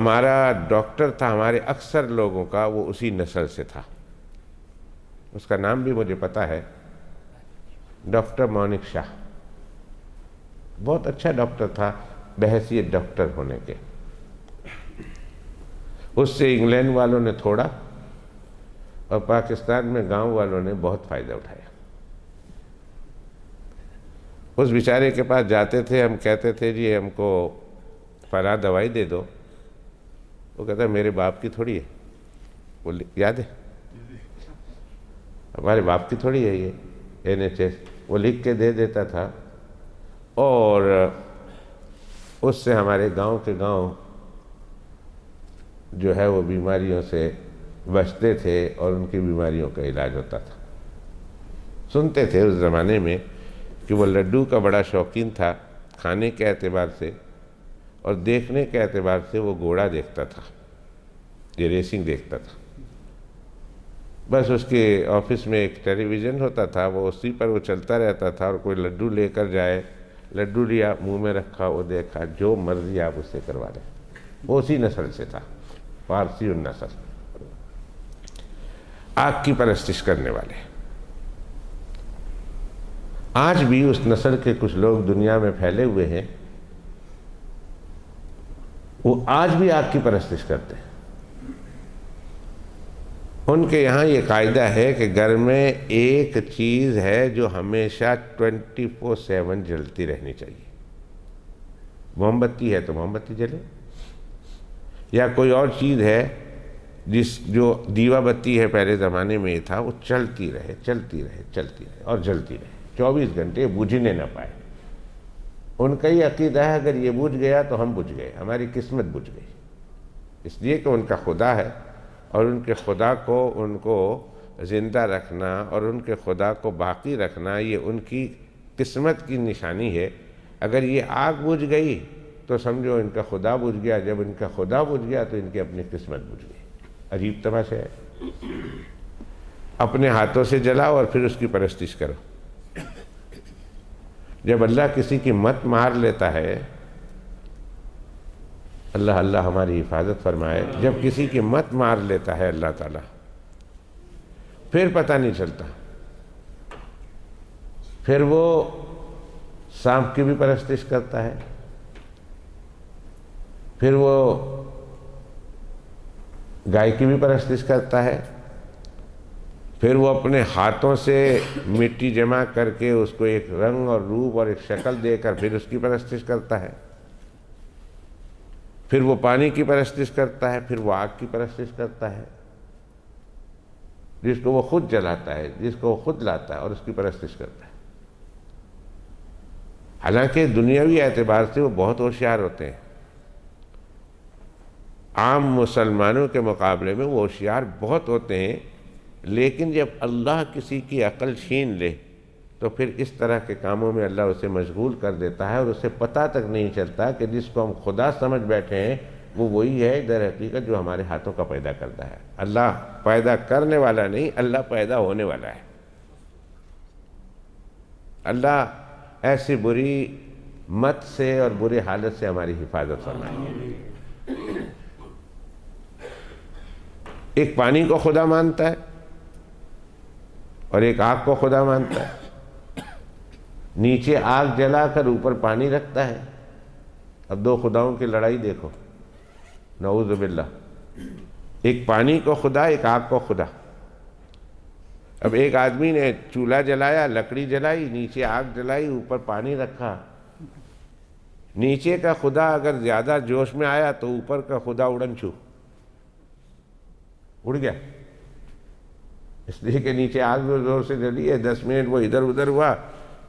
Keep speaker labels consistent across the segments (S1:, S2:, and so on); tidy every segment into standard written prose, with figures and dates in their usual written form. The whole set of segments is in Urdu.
S1: ہمارا ڈاکٹر تھا، ہمارے اکثر لوگوں کا وہ اسی نسل سے تھا، اس کا نام بھی مجھے پتا ہے، ڈاکٹر مونک شاہ۔ بہت اچھا ڈاکٹر تھا بحیثیت ڈاکٹر ہونے کے۔ اس سے انگلینڈ والوں نے تھوڑا اور پاکستان میں گاؤں والوں نے بہت فائدہ اٹھایا۔ اس بیچارے کے پاس جاتے تھے، ہم کہتے تھے جی ہم کو فلاں دوائی دے دو، وہ کہتا ہے میرے باپ کی تھوڑی ہے، وہ یاد ہے ہمارے باپ کی تھوڑی ہے یہ NHS، وہ لکھ کے دے دیتا تھا، اور اس سے ہمارے گاؤں کے گاؤں جو ہے وہ بیماریوں سے بچتے تھے اور ان کی بیماریوں کا علاج ہوتا تھا۔ سنتے تھے اس زمانے میں کہ وہ لڈو کا بڑا شوقین تھا، کھانے کے اعتبار سے اور دیکھنے کے اعتبار سے وہ گھوڑا دیکھتا تھا، یہ ریسنگ دیکھتا تھا۔ بس اس کے آفس میں ایک ٹیلی ویژن ہوتا تھا، وہ اسی پر وہ چلتا رہتا تھا، اور کوئی لڈو لے کر جائے، لڈو لیا منہ میں رکھا، وہ دیکھا، جو مرضی آپ اس سے کروا لیں۔ وہ اسی نسل سے تھا، فارسی النسل، آگ کی پرستش کرنے والے۔ آج بھی اس نسل کے کچھ لوگ دنیا میں پھیلے ہوئے ہیں، وہ آج بھی آگ کی پرستش کرتے ہیں۔ ان کے یہاں یہ قاعدہ ہے کہ گھر میں ایک چیز ہے جو ہمیشہ 24/7 جلتی رہنی چاہیے۔ موم بتی ہے تو موم بتی جلے، یا کوئی اور چیز ہے جو دیوا بتی ہے پہلے زمانے میں یہ تھا، وہ چلتی رہے چلتی رہے چلتی رہے اور جلتی رہے، 24 گھنٹے بجھنے نہ پائے۔ ان کا یہ عقیدہ ہے اگر یہ بجھ گیا تو ہم بجھ گئے، ہماری قسمت بجھ گئی، اس لیے کہ ان کا خدا ہے، اور ان کے خدا کو ان کو زندہ رکھنا اور ان کے خدا کو باقی رکھنا یہ ان کی قسمت کی نشانی ہے۔ اگر یہ آگ بجھ گئی تو سمجھو ان کا خدا بجھ گیا، جب ان کا خدا بجھ گیا تو ان کی اپنی قسمت بجھ گئی۔ عجیب تماشا ہے۔ اپنے ہاتھوں سے جلاؤ اور پھر اس کی پرستش کرو۔ جب اللہ کسی کی مت مار لیتا ہے، اللہ ہماری حفاظت فرمائے، جب کسی کی مت مار لیتا ہے اللہ تعالیٰ، پھر پتہ نہیں چلتا، پھر وہ سانپ کی بھی پرستش کرتا ہے، پھر وہ گائے کی بھی پرستش کرتا ہے، پھر وہ اپنے ہاتھوں سے مٹی جمع کر کے اس کو ایک رنگ اور روپ اور ایک شکل دے کر پھر اس کی پرستش کرتا ہے، پھر وہ پانی کی پرستش کرتا ہے، پھر وہ آگ کی پرستش کرتا ہے، جس کو وہ خود جلاتا ہے، جس کو وہ خود لاتا ہے اور اس کی پرستش کرتا ہے۔ حالانکہ دنیاوی اعتبار سے وہ بہت ہوشیار ہوتے ہیں، عام مسلمانوں کے مقابلے میں وہ ہوشیار بہت ہوتے ہیں، لیکن جب اللہ کسی کی عقل چھین لے تو پھر اس طرح کے کاموں میں اللہ اسے مشغول کر دیتا ہے، اور اسے پتہ تک نہیں چلتا کہ جس کو ہم خدا سمجھ بیٹھے ہیں وہ وہی ہے در حقیقت جو ہمارے ہاتھوں کا پیدا کرتا ہے۔ اللہ پیدا کرنے والا نہیں، اللہ پیدا ہونے والا ہے۔ اللہ ایسی بری مت سے اور برے حالت سے ہماری حفاظت فرمائے۔ ایک پانی کو خدا مانتا ہے اور ایک آگ کو خدا مانتا ہے، نیچے آگ جلا کر اوپر پانی رکھتا ہے۔ اب دو خداؤں کی لڑائی دیکھو، نعوذ باللہ، ایک پانی کو خدا، ایک آگ کو خدا۔ اب ایک آدمی نے چولہا جلایا، لکڑی جلائی، نیچے آگ جلائی، اوپر پانی رکھا۔ نیچے کا خدا اگر زیادہ جوش میں آیا تو اوپر کا خدا اڑن چھو اڑ گیا، اس لیے کہ نیچے آگ جو زور سے جلی ہے، 10 منٹ وہ ادھر ادھر ہوا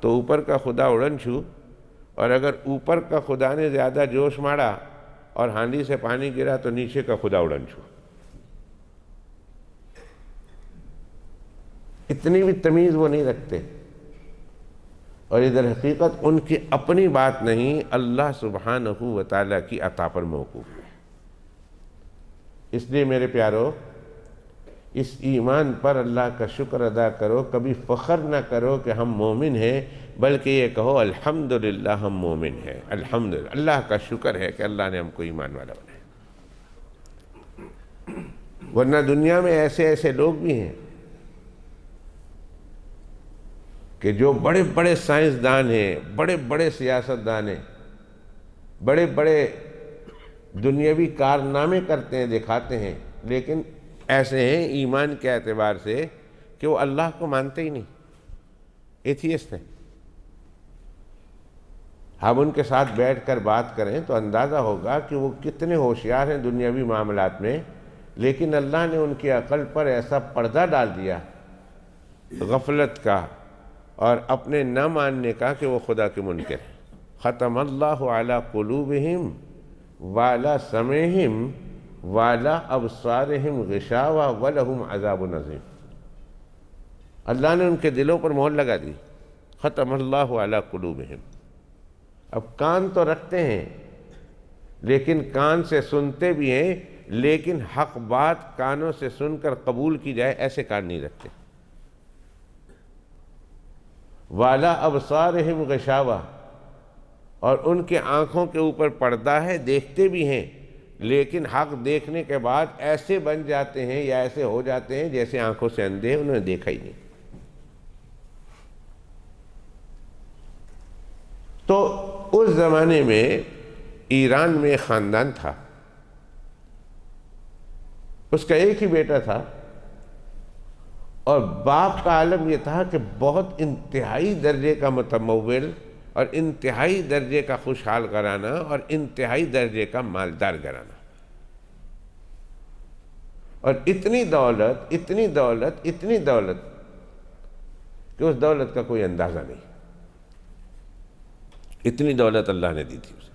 S1: تو اوپر کا خدا اڑن چھو، اور اگر اوپر کا خدا نے زیادہ جوش مارا اور ہانڈی سے پانی گرا تو نیچے کا خدا اڑن چھو۔ اتنی بھی تمیز وہ نہیں رکھتے، اور ادھر حقیقت ان کی اپنی بات نہیں، اللہ سبحانہ و تعالیٰ کی عطا پر موقوف ہے۔ اس لیے میرے پیارو، اس ایمان پر اللہ کا شکر ادا کرو، کبھی فخر نہ کرو کہ ہم مومن ہیں، بلکہ یہ کہو الحمدللہ ہم مومن ہیں، الحمدللہ، اللہ کا شکر ہے کہ اللہ نے ہم کو ایمان والا بنایا۔ ورنہ دنیا میں ایسے ایسے لوگ بھی ہیں کہ جو بڑے بڑے سائنسدان ہیں، بڑے بڑے سیاستدان ہیں، بڑے بڑے دنیاوی کارنامے کرتے ہیں، دکھاتے ہیں، لیکن ایسے ہیں ایمان کے اعتبار سے کہ وہ اللہ کو مانتے ہی نہیں، ایتھیسٹ ہیں۔ ہم ان کے ساتھ بیٹھ کر بات کریں تو اندازہ ہوگا کہ وہ کتنے ہوشیار ہیں دنیاوی معاملات میں، لیکن اللہ نے ان کی عقل پر ایسا پردہ ڈال دیا غفلت کا اور اپنے نہ ماننے کا کہ وہ خدا کے منکر ہیں۔ ختم اللہ علی قلوبہم وعلی سمعہم وعلی ابصارہم غشاوہ ولہم عذاب عظیم۔ اللہ نے ان کے دلوں پر مہر لگا دی، ختم اللہ علی قلوبہم۔ اب کان تو رکھتے ہیں، لیکن کان سے سنتے بھی ہیں، لیکن حق بات کانوں سے سن کر قبول کی جائے ایسے کان نہیں رکھتے۔ والا ابصارہم غشاوہ، اور ان کے آنکھوں کے اوپر پردہ ہے، دیکھتے بھی ہیں، لیکن حق دیکھنے کے بعد ایسے بن جاتے ہیں یا ایسے ہو جاتے ہیں جیسے آنکھوں سے اندھے ہیں، انہوں نے دیکھا ہی نہیں۔ تو اس زمانے میں ایران میں ایک خاندان تھا، اس کا ایک ہی بیٹا تھا، اور باپ کا عالم یہ تھا کہ بہت انتہائی درجے کا متمول اور انتہائی درجے کا خوشحال گھرانہ اور انتہائی درجے کا مالدار گھرانہ، اور اتنی دولت اتنی دولت اتنی دولت کہ اس دولت کا کوئی اندازہ نہیں، اتنی دولت اللہ نے دی تھی اسے۔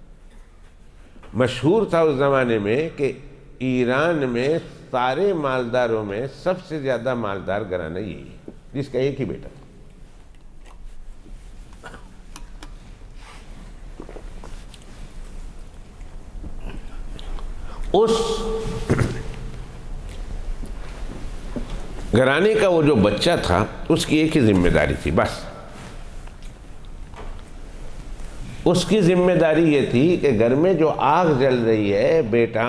S1: مشہور تھا اس زمانے میں کہ ایران میں سارے مالداروں میں سب سے زیادہ مالدار گھرانہ یہی ہے، جس کا ایک ہی بیٹا تھا۔ اس گھرانے کا وہ جو بچہ تھا، اس کی ایک ہی ذمہ داری تھی، بس اس کی ذمہ داری یہ تھی کہ گھر میں جو آگ جل رہی ہے، بیٹا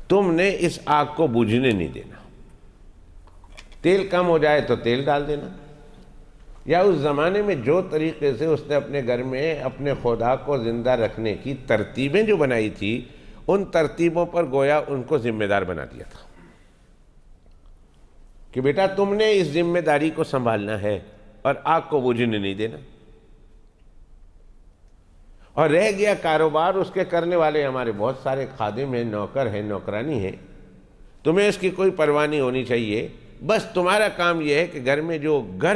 S1: تم نے اس آگ کو بجھنے نہیں دینا، تیل کم ہو جائے تو تیل ڈال دینا، یا اس زمانے میں جو طریقے سے اس نے اپنے گھر میں اپنے خدا کو زندہ رکھنے کی ترتیبیں جو بنائی تھی، ان ترتیبوں پر گویا ان کو ذمہ دار بنا دیا تھا کہ بیٹا تم نے اس ذمہ داری کو سنبھالنا ہے اور آگ کو بجھنے نہیں دینا۔ اور رہ گیا کاروبار، اس کے کرنے والے ہمارے بہت سارے خادم ہیں، نوکر ہیں، نوکرانی ہیں، تمہیں اس کی کوئی پرواہ نہیں ہونی چاہیے، بس تمہارا کام یہ ہے کہ گھر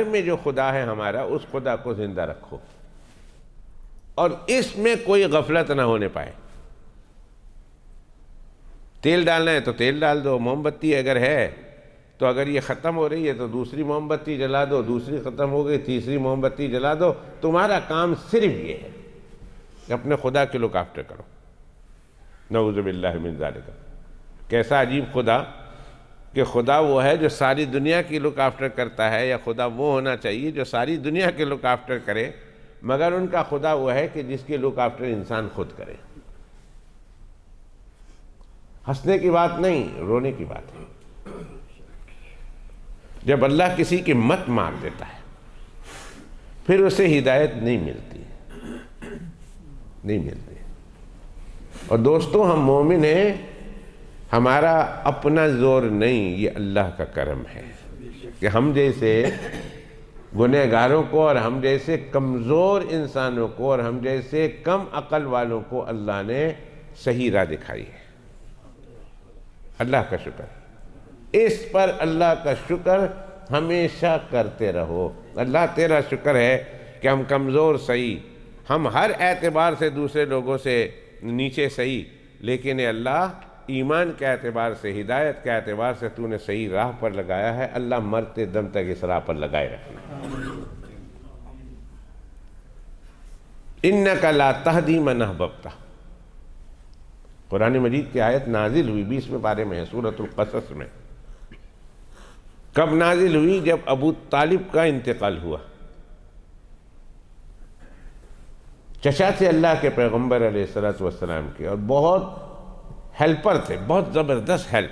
S1: میں جو خدا ہے ہمارا، اس خدا کو زندہ رکھو، اور اس میں کوئی غفلت نہ ہونے پائے۔ تیل ڈالنا ہے تو تیل ڈال دو، موم بتی اگر ہے تو اگر یہ ختم ہو رہی ہے تو دوسری موم بتی جلا دو، دوسری ختم ہو گئی تیسری موم بتی جلا دو، تمہارا کام صرف یہ ہے کہ اپنے خدا کے لک آفٹر کرو۔ نعوذ باللہ من ذالک۔ کیسا عجیب خدا کہ خدا وہ ہے جو ساری دنیا کی لک آفٹر کرتا ہے، یا خدا وہ ہونا چاہیے جو ساری دنیا کے لک آفٹر کرے، مگر ان کا خدا وہ ہے کہ جس کی لک آفٹر انسان خود کرے۔ ہنسنے کی بات نہیں، رونے کی بات ہے۔ جب اللہ کسی کی مت مار دیتا ہے پھر اسے ہدایت نہیں ملتی، نہیں ملتی۔ اور دوستوں، ہم مومن ہیں، ہمارا اپنا زور نہیں، یہ اللہ کا کرم ہے کہ ہم جیسے گنہگاروں کو اور ہم جیسے کمزور انسانوں کو اور ہم جیسے کم عقل والوں کو اللہ نے صحیح راہ دکھائی ہے۔ اللہ کا شکر، اس پر اللہ کا شکر ہمیشہ کرتے رہو۔ اللہ تیرا شکر ہے کہ ہم کمزور صحیح، ہم ہر اعتبار سے دوسرے لوگوں سے نیچے صحیح، لیکن اے اللہ ایمان کے اعتبار سے، ہدایت کے اعتبار سے تو نے صحیح راہ پر لگایا ہے، اللہ مرتے دم تک اس راہ پر لگائے رکھنا۔ اِنَّكَ لَا تَهْدِي مَنْ أَحْبَبْتَ۔ قرآن مجید کی آیت نازل ہوئی 20ویں پارے میں ہے، سورۃ القصص میں۔ کب نازل ہوئی؟ جب ابو طالب کا انتقال ہوا۔ چچا تھے اللہ کے پیغمبر علیہ السلام کے، اور بہت ہیلپر تھے، بہت زبردست ہیلپ۔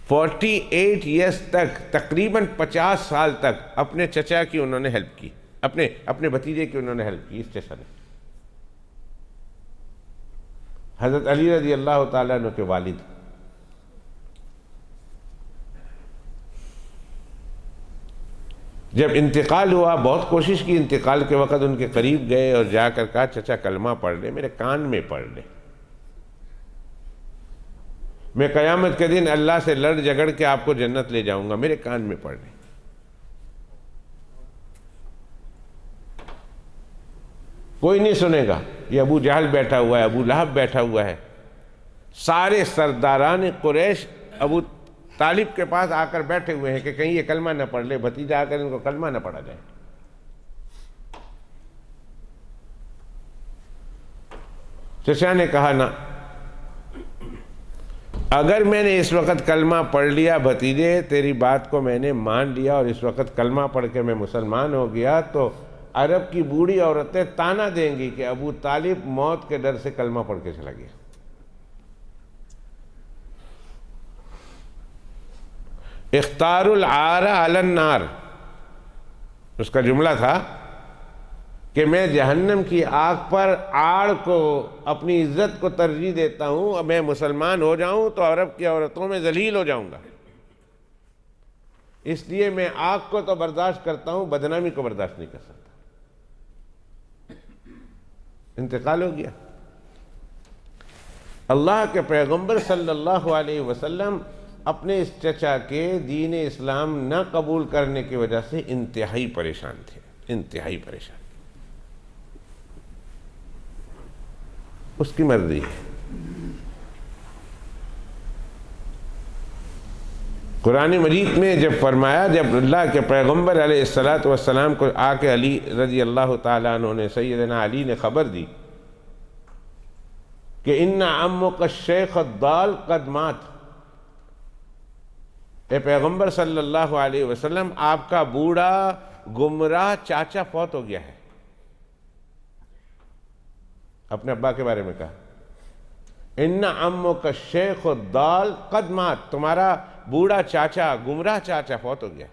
S1: 48 ایئرس تک، تقریباً 50 سال تک اپنے چچا کی انہوں نے ہیلپ کی، اپنے بھتیجے کی انہوں نے ہیلپ کی، اس چچا نے، حضرت علی رضی اللہ تعالیٰ عنہ کے والد۔ جب انتقال ہوا، بہت کوشش کی، انتقال کے وقت ان کے قریب گئے اور جا کر کہا چچا کلمہ پڑھ لے، میرے کان میں پڑھ لے، میں قیامت کے دن اللہ سے لڑ جھگڑ کے آپ کو جنت لے جاؤں گا، میرے کان میں پڑھ لے۔ کوئی نہیں سنے گا، یہ ابو جہل بیٹھا ہوا ہے، ابو لہب بیٹھا ہوا ہے، سارے سرداران قریش ابو طالب کے پاس آ کر بیٹھے ہوئے ہیں کہ کہیں یہ کلمہ نہ پڑھ لے، بھتیجا آ کر ان کو کلمہ نہ پڑھا جائے۔ چچا نے کہا نہ، اگر میں نے اس وقت کلمہ پڑھ لیا بھتیجے، تیری بات کو میں نے مان لیا اور اس وقت کلمہ پڑھ کے میں مسلمان ہو گیا، تو عرب کی بوڑھی عورتیں تانا دیں گی کہ ابو طالب موت کے ڈر سے کلمہ پڑھ کے چلا گیا۔ اختار العار علی النار، اس کا جملہ تھا کہ میں جہنم کی آگ پر آڑ کو، اپنی عزت کو ترجیح دیتا ہوں، اور میں مسلمان ہو جاؤں تو عرب کی عورتوں میں ذلیل ہو جاؤں گا، اس لیے میں آگ کو تو برداشت کرتا ہوں، بدنامی کو برداشت نہیں کر سکتا۔ انتقال ہو گیا۔ اللہ کے پیغمبر صلی اللہ علیہ وسلم اپنے اس چچا کے دین اسلام نہ قبول کرنے کی وجہ سے انتہائی پریشان تھے، انتہائی پریشان۔ اس کی مرضی ہے۔ قرآن مجید میں جب فرمایا، جب اللہ کے پیغمبر علیہ السلام کو آ کے علی رضی اللہ تعالیٰ عنہ نے، سیدنا علی نے خبر دی کہ ان عمک الشیخ الضال قد مات، اے پیغمبر صلی اللہ علیہ وسلم، آپ کا بوڑھا گمراہ چاچا فوت ہو گیا ہے۔ اپنے ابا کے بارے میں کہا ان عمک الشیخ الضال قد مات، تمہارا بوڑھا چاچا، گمراہ چاچا فوت ہو گیا۔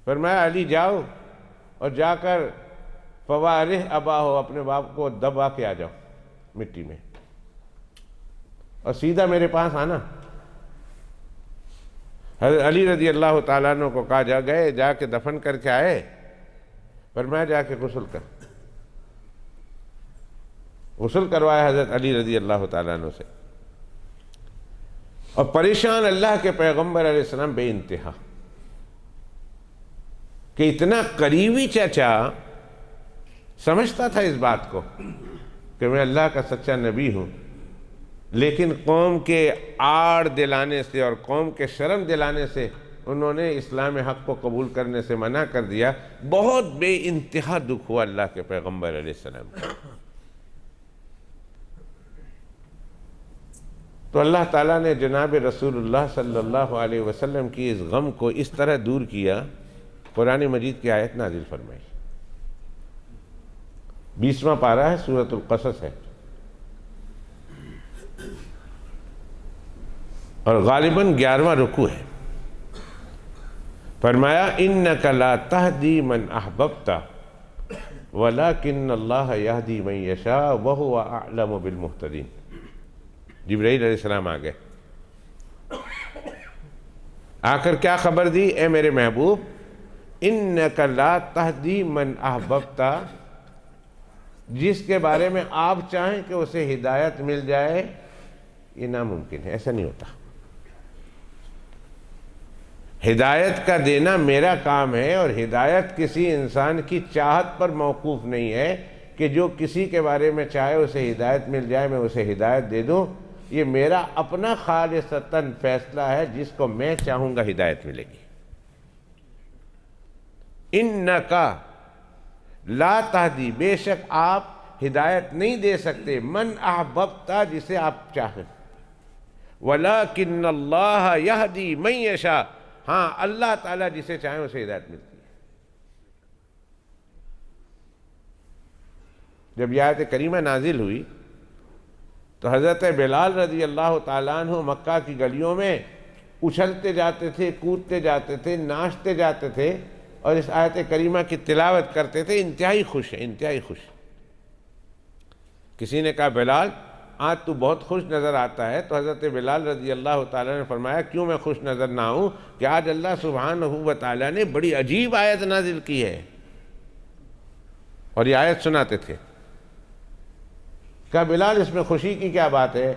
S1: فرمایا علی جاؤ اور جا کر فوارہ ابا ہو، اپنے باپ کو دبا کے آ جاؤ مٹی میں، اور سیدھا میرے پاس آنا۔ حضرت علی رضی اللہ تعالیٰ عنہ کو کہا جا گئے، جا کے دفن کر کے آئے، فرمایا جا کے غسل کر، غسل کروایا حضرت علی رضی اللہ تعالیٰ عنہ سے، اور پریشان اللہ کے پیغمبر علیہ السلام بے انتہا کہ اتنا قریبی چچا سمجھتا تھا اس بات کو کہ میں اللہ کا سچا نبی ہوں، لیکن قوم کے آڑ دلانے سے اور قوم کے شرم دلانے سے انہوں نے اسلام حق کو قبول کرنے سے منع کر دیا۔ بہت بے انتہا دکھ ہوا اللہ کے پیغمبر علیہ السلام کو۔ تو اللہ تعالیٰ نے جناب رسول اللہ صلی اللہ علیہ وسلم کی اس غم کو اس طرح دور کیا، قرآن مجید کی آیت نازل فرمائی۔ 20واں پارہ ہے، سورۃ القصص ہے، اور غالباً 11واں رکوع ہے۔ فرمایا انک لا تہدی من احببت ولکن اللہ یہدی من یشاء وہو اعلم بالمہتدین۔ جبرائیل علیہ السلام آ گئے، آ کر کیا خبر دی؟ اے میرے محبوب، انک لا تہدی من احببت، جس کے بارے میں آپ چاہیں کہ اسے ہدایت مل جائے، یہ ناممکن ہے، ایسا نہیں ہوتا۔ ہدایت کا دینا میرا کام ہے، اور ہدایت کسی انسان کی چاہت پر موقوف نہیں ہے کہ جو کسی کے بارے میں چاہے اسے ہدایت مل جائے، میں اسے ہدایت دے دوں۔ یہ میرا اپنا خالصتاً فیصلہ ہے، جس کو میں چاہوں گا ہدایت ملے گی۔ انکا لا تہدی، بے شک آپ ہدایت نہیں دے سکتے، من احببتا، جسے آپ چاہیں، ولیکن اللہ یہدی من یشاء، ہاں اللہ تعالیٰ جسے چاہیں اسے ہدایت ملتی ہے۔ جب یہ آیت کریمہ نازل ہوئی تو حضرت بلال رضی اللہ تعالیٰ عنہ مکہ کی گلیوں میں اچھلتے جاتے تھے، کودتے جاتے تھے، ناچتے جاتے تھے اور اس آیت کریمہ کی تلاوت کرتے تھے، انتہائی خوش ہیں، انتہائی خوش۔ کسی نے کہا بلال آج تو بہت خوش نظر آتا ہے، تو حضرت بلال رضی اللہ تعالیٰ نے فرمایا کیوں میں خوش نظر نہ ہوں کہ آج اللہ سبحانہ و تعالیٰ نے بڑی عجیب آیت نازل کی ہے، اور یہ آیت سناتے تھے۔ کہا بلال اس میں خوشی کی کیا بات ہے؟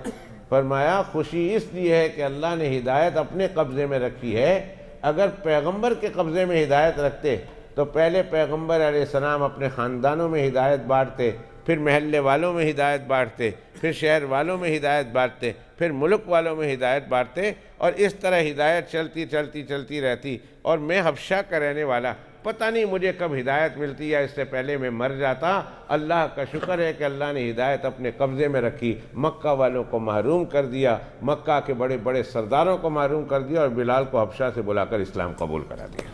S1: فرمایا خوشی اس لیے ہے کہ اللہ نے ہدایت اپنے قبضے میں رکھی ہے، اگر پیغمبر کے قبضے میں ہدایت رکھتے تو پہلے پیغمبر علیہ السلام اپنے خاندانوں میں ہدایت بانٹتے، پھر محلے والوں میں ہدایت بانٹتے، پھر شہر والوں میں ہدایت بانٹتے، پھر ملک والوں میں ہدایت بانٹتے، اور اس طرح ہدایت چلتی چلتی چلتی رہتی، اور میں حبشہ کا رہنے والا، پتہ نہیں مجھے کب ہدایت ملتی یا اس سے پہلے میں مر جاتا۔ اللہ کا شکر ہے کہ اللہ نے ہدایت اپنے قبضے میں رکھی، مکہ والوں کو محروم کر دیا، مکہ کے بڑے بڑے سرداروں کو محروم کر دیا، اور بلال کو حبشہ سے بلا کر اسلام قبول کرا دیا۔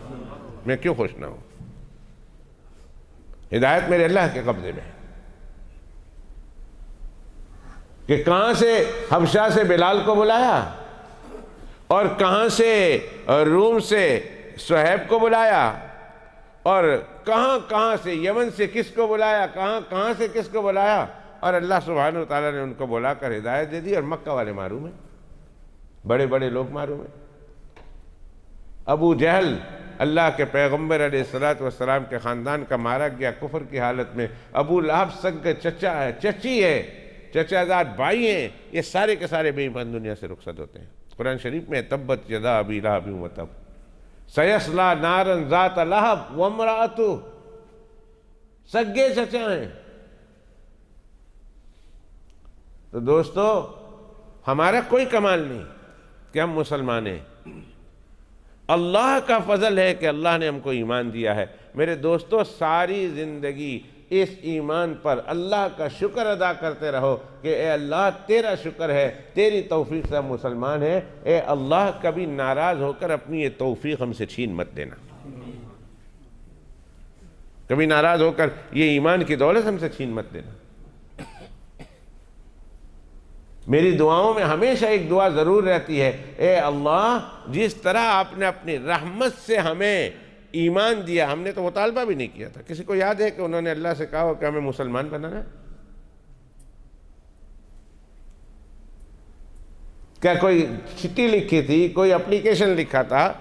S1: میں کیوں خوش نہ ہوں؟ ہدایت میرے اللہ کے قبضے میں ہے۔ کہ کہاں سے حبشہ سے بلال کو بلایا، اور کہاں سے روم سے صہیب کو بلایا، اور کہاں کہاں سے یمن سے کس کو بلایا، کہاں کہاں سے کس کو بلایا، اور اللہ سبحانہ وتعالیٰ نے ان کو بلا کر ہدایت دے دی، اور مکہ والے معروم ہیں، بڑے بڑے لوگ معروم ہیں۔ ابو جہل اللہ کے پیغمبر علیہ السلام کے خاندان کا مارا گیا کفر کی حالت میں۔ ابو لہب سگ کے چچا ہے، چچی ہے، چچا زاد بھائی ہیں، یہ سارے کے سارے بے ایمان دنیا سے رخصت ہوتے ہیں۔ قرآن شریف میں تبت یدا ابی لہب وتب سیصلی نارا ذات لہب وامرأتہ، سگے چچا ہیں۔ تو دوستو ہمارا کوئی کمال نہیں کہ ہم مسلمان ہیں، اللہ کا فضل ہے کہ اللہ نے ہم کو ایمان دیا ہے۔ میرے دوستو ساری زندگی اس ایمان پر اللہ کا شکر ادا کرتے رہو کہ اے اللہ تیرا شکر ہے، تیری توفیق سے ہم مسلمان ہیں، اے اللہ کبھی ناراض ہو کر اپنی یہ توفیق ہم سے چھین مت دینا، کبھی ناراض ہو کر یہ ایمان کی دولت ہم سے چھین مت دینا۔ میری دعاؤں میں ہمیشہ ایک دعا ضرور رہتی ہے، اے اللہ جس طرح آپ نے اپنی رحمت سے ہمیں ایمان دیا، ہم نے تو مطالبہ بھی نہیں کیا تھا۔ کسی کو یاد ہے کہ انہوں نے اللہ سے کہا ہو کہ ہمیں مسلمان بنانا ہے؟ کیا کوئی چٹھی لکھی تھی، کوئی اپلیکیشن لکھا تھا،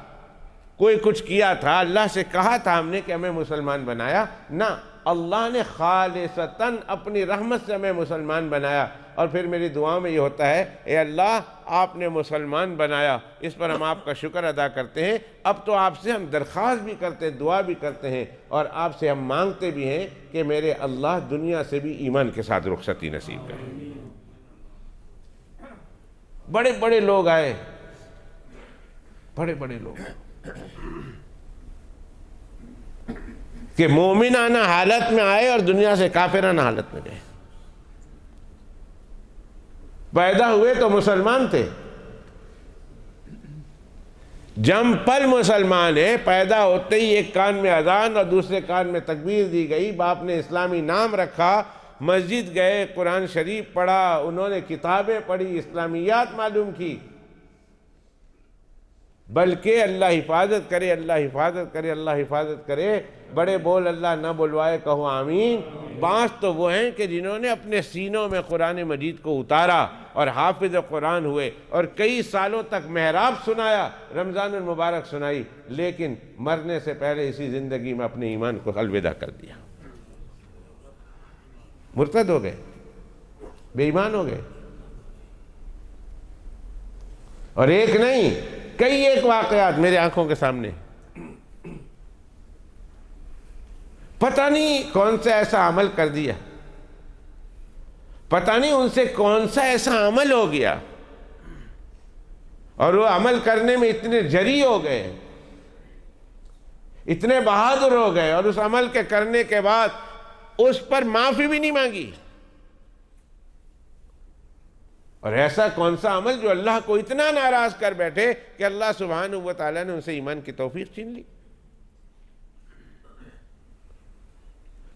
S1: کوئی کچھ کیا تھا، اللہ سے کہا تھا ہم نے کہ ہمیں مسلمان بنایا؟ نہ، اللہ نے خالصتاً اپنی رحمت سے ہمیں مسلمان بنایا۔ اور پھر میری دعا میں یہ ہوتا ہے، اے اللہ آپ نے مسلمان بنایا، اس پر ہم آپ کا شکر ادا کرتے ہیں۔ اب تو آپ سے ہم درخواست بھی کرتے ہیں، دعا بھی کرتے ہیں، اور آپ سے ہم مانگتے بھی ہیں کہ میرے اللہ دنیا سے بھی ایمان کے ساتھ رخصتی نصیب کریں۔ بڑے بڑے لوگ آئے، بڑے بڑے لوگ کہ مومنانہ حالت میں آئے اور دنیا سے کافرانہ حالت میں گئے۔ پیدا ہوئے تو مسلمان تھے، جم پل مسلمان ہے، پیدا ہوتے ہی ایک کان میں اذان اور دوسرے کان میں تکبیر دی گئی، باپ نے اسلامی نام رکھا، مسجد گئے، قرآن شریف پڑھا، انہوں نے کتابیں پڑھی، اسلامیات معلوم کی، بلکہ اللہ حفاظت کرے، اللہ حفاظت کرے، اللہ حفاظت کرے۔ بڑے بول اللہ نہ بلوائے کہو آمین۔ بعض تو وہ ہیں کہ جنہوں نے اپنے سینوں میں قرآن مجید کو اتارا اور حافظ قرآن ہوئے اور کئی سالوں تک محراب سنایا، رمضان المبارک سنائی، لیکن مرنے سے پہلے اسی زندگی میں اپنے ایمان کو الوداع کر دیا، مرتد ہو گئے، بے ایمان ہو گئے۔ اور ایک نہیں، کئی ایک واقعات میرے آنکھوں کے سامنے، پتہ نہیں کون سا ایسا عمل کر دیا، پتہ نہیں ان سے کون سا ایسا عمل ہو گیا، اور وہ عمل کرنے میں اتنے جری ہو گئے، اتنے بہادر ہو گئے، اور اس عمل کے کرنے کے بعد اس پر معافی بھی نہیں مانگی۔ اور ایسا کون سا عمل جو اللہ کو اتنا ناراض کر بیٹھے کہ اللہ سبحانہ و تعالیٰ نے ان سے ایمان کی توفیق چھین لی۔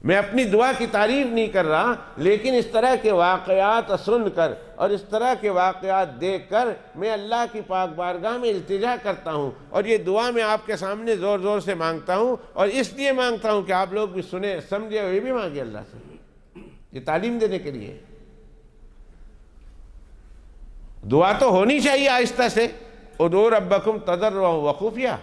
S1: میں اپنی دعا کی تعریف نہیں کر رہا، لیکن اس طرح کے واقعات سن کر اور اس طرح کے واقعات دیکھ کر میں اللہ کی پاک بارگاہ میں التجا کرتا ہوں، اور یہ دعا میں آپ کے سامنے زور زور سے مانگتا ہوں، اور اس لیے مانگتا ہوں کہ آپ لوگ بھی سنیں سمجھے اور یہ بھی مانگے اللہ سے، یہ تعلیم دینے کے لیے۔ دعا تو ہونی چاہیے آہستہ سے، ادعوا ربکم تضرعا وخفیہ،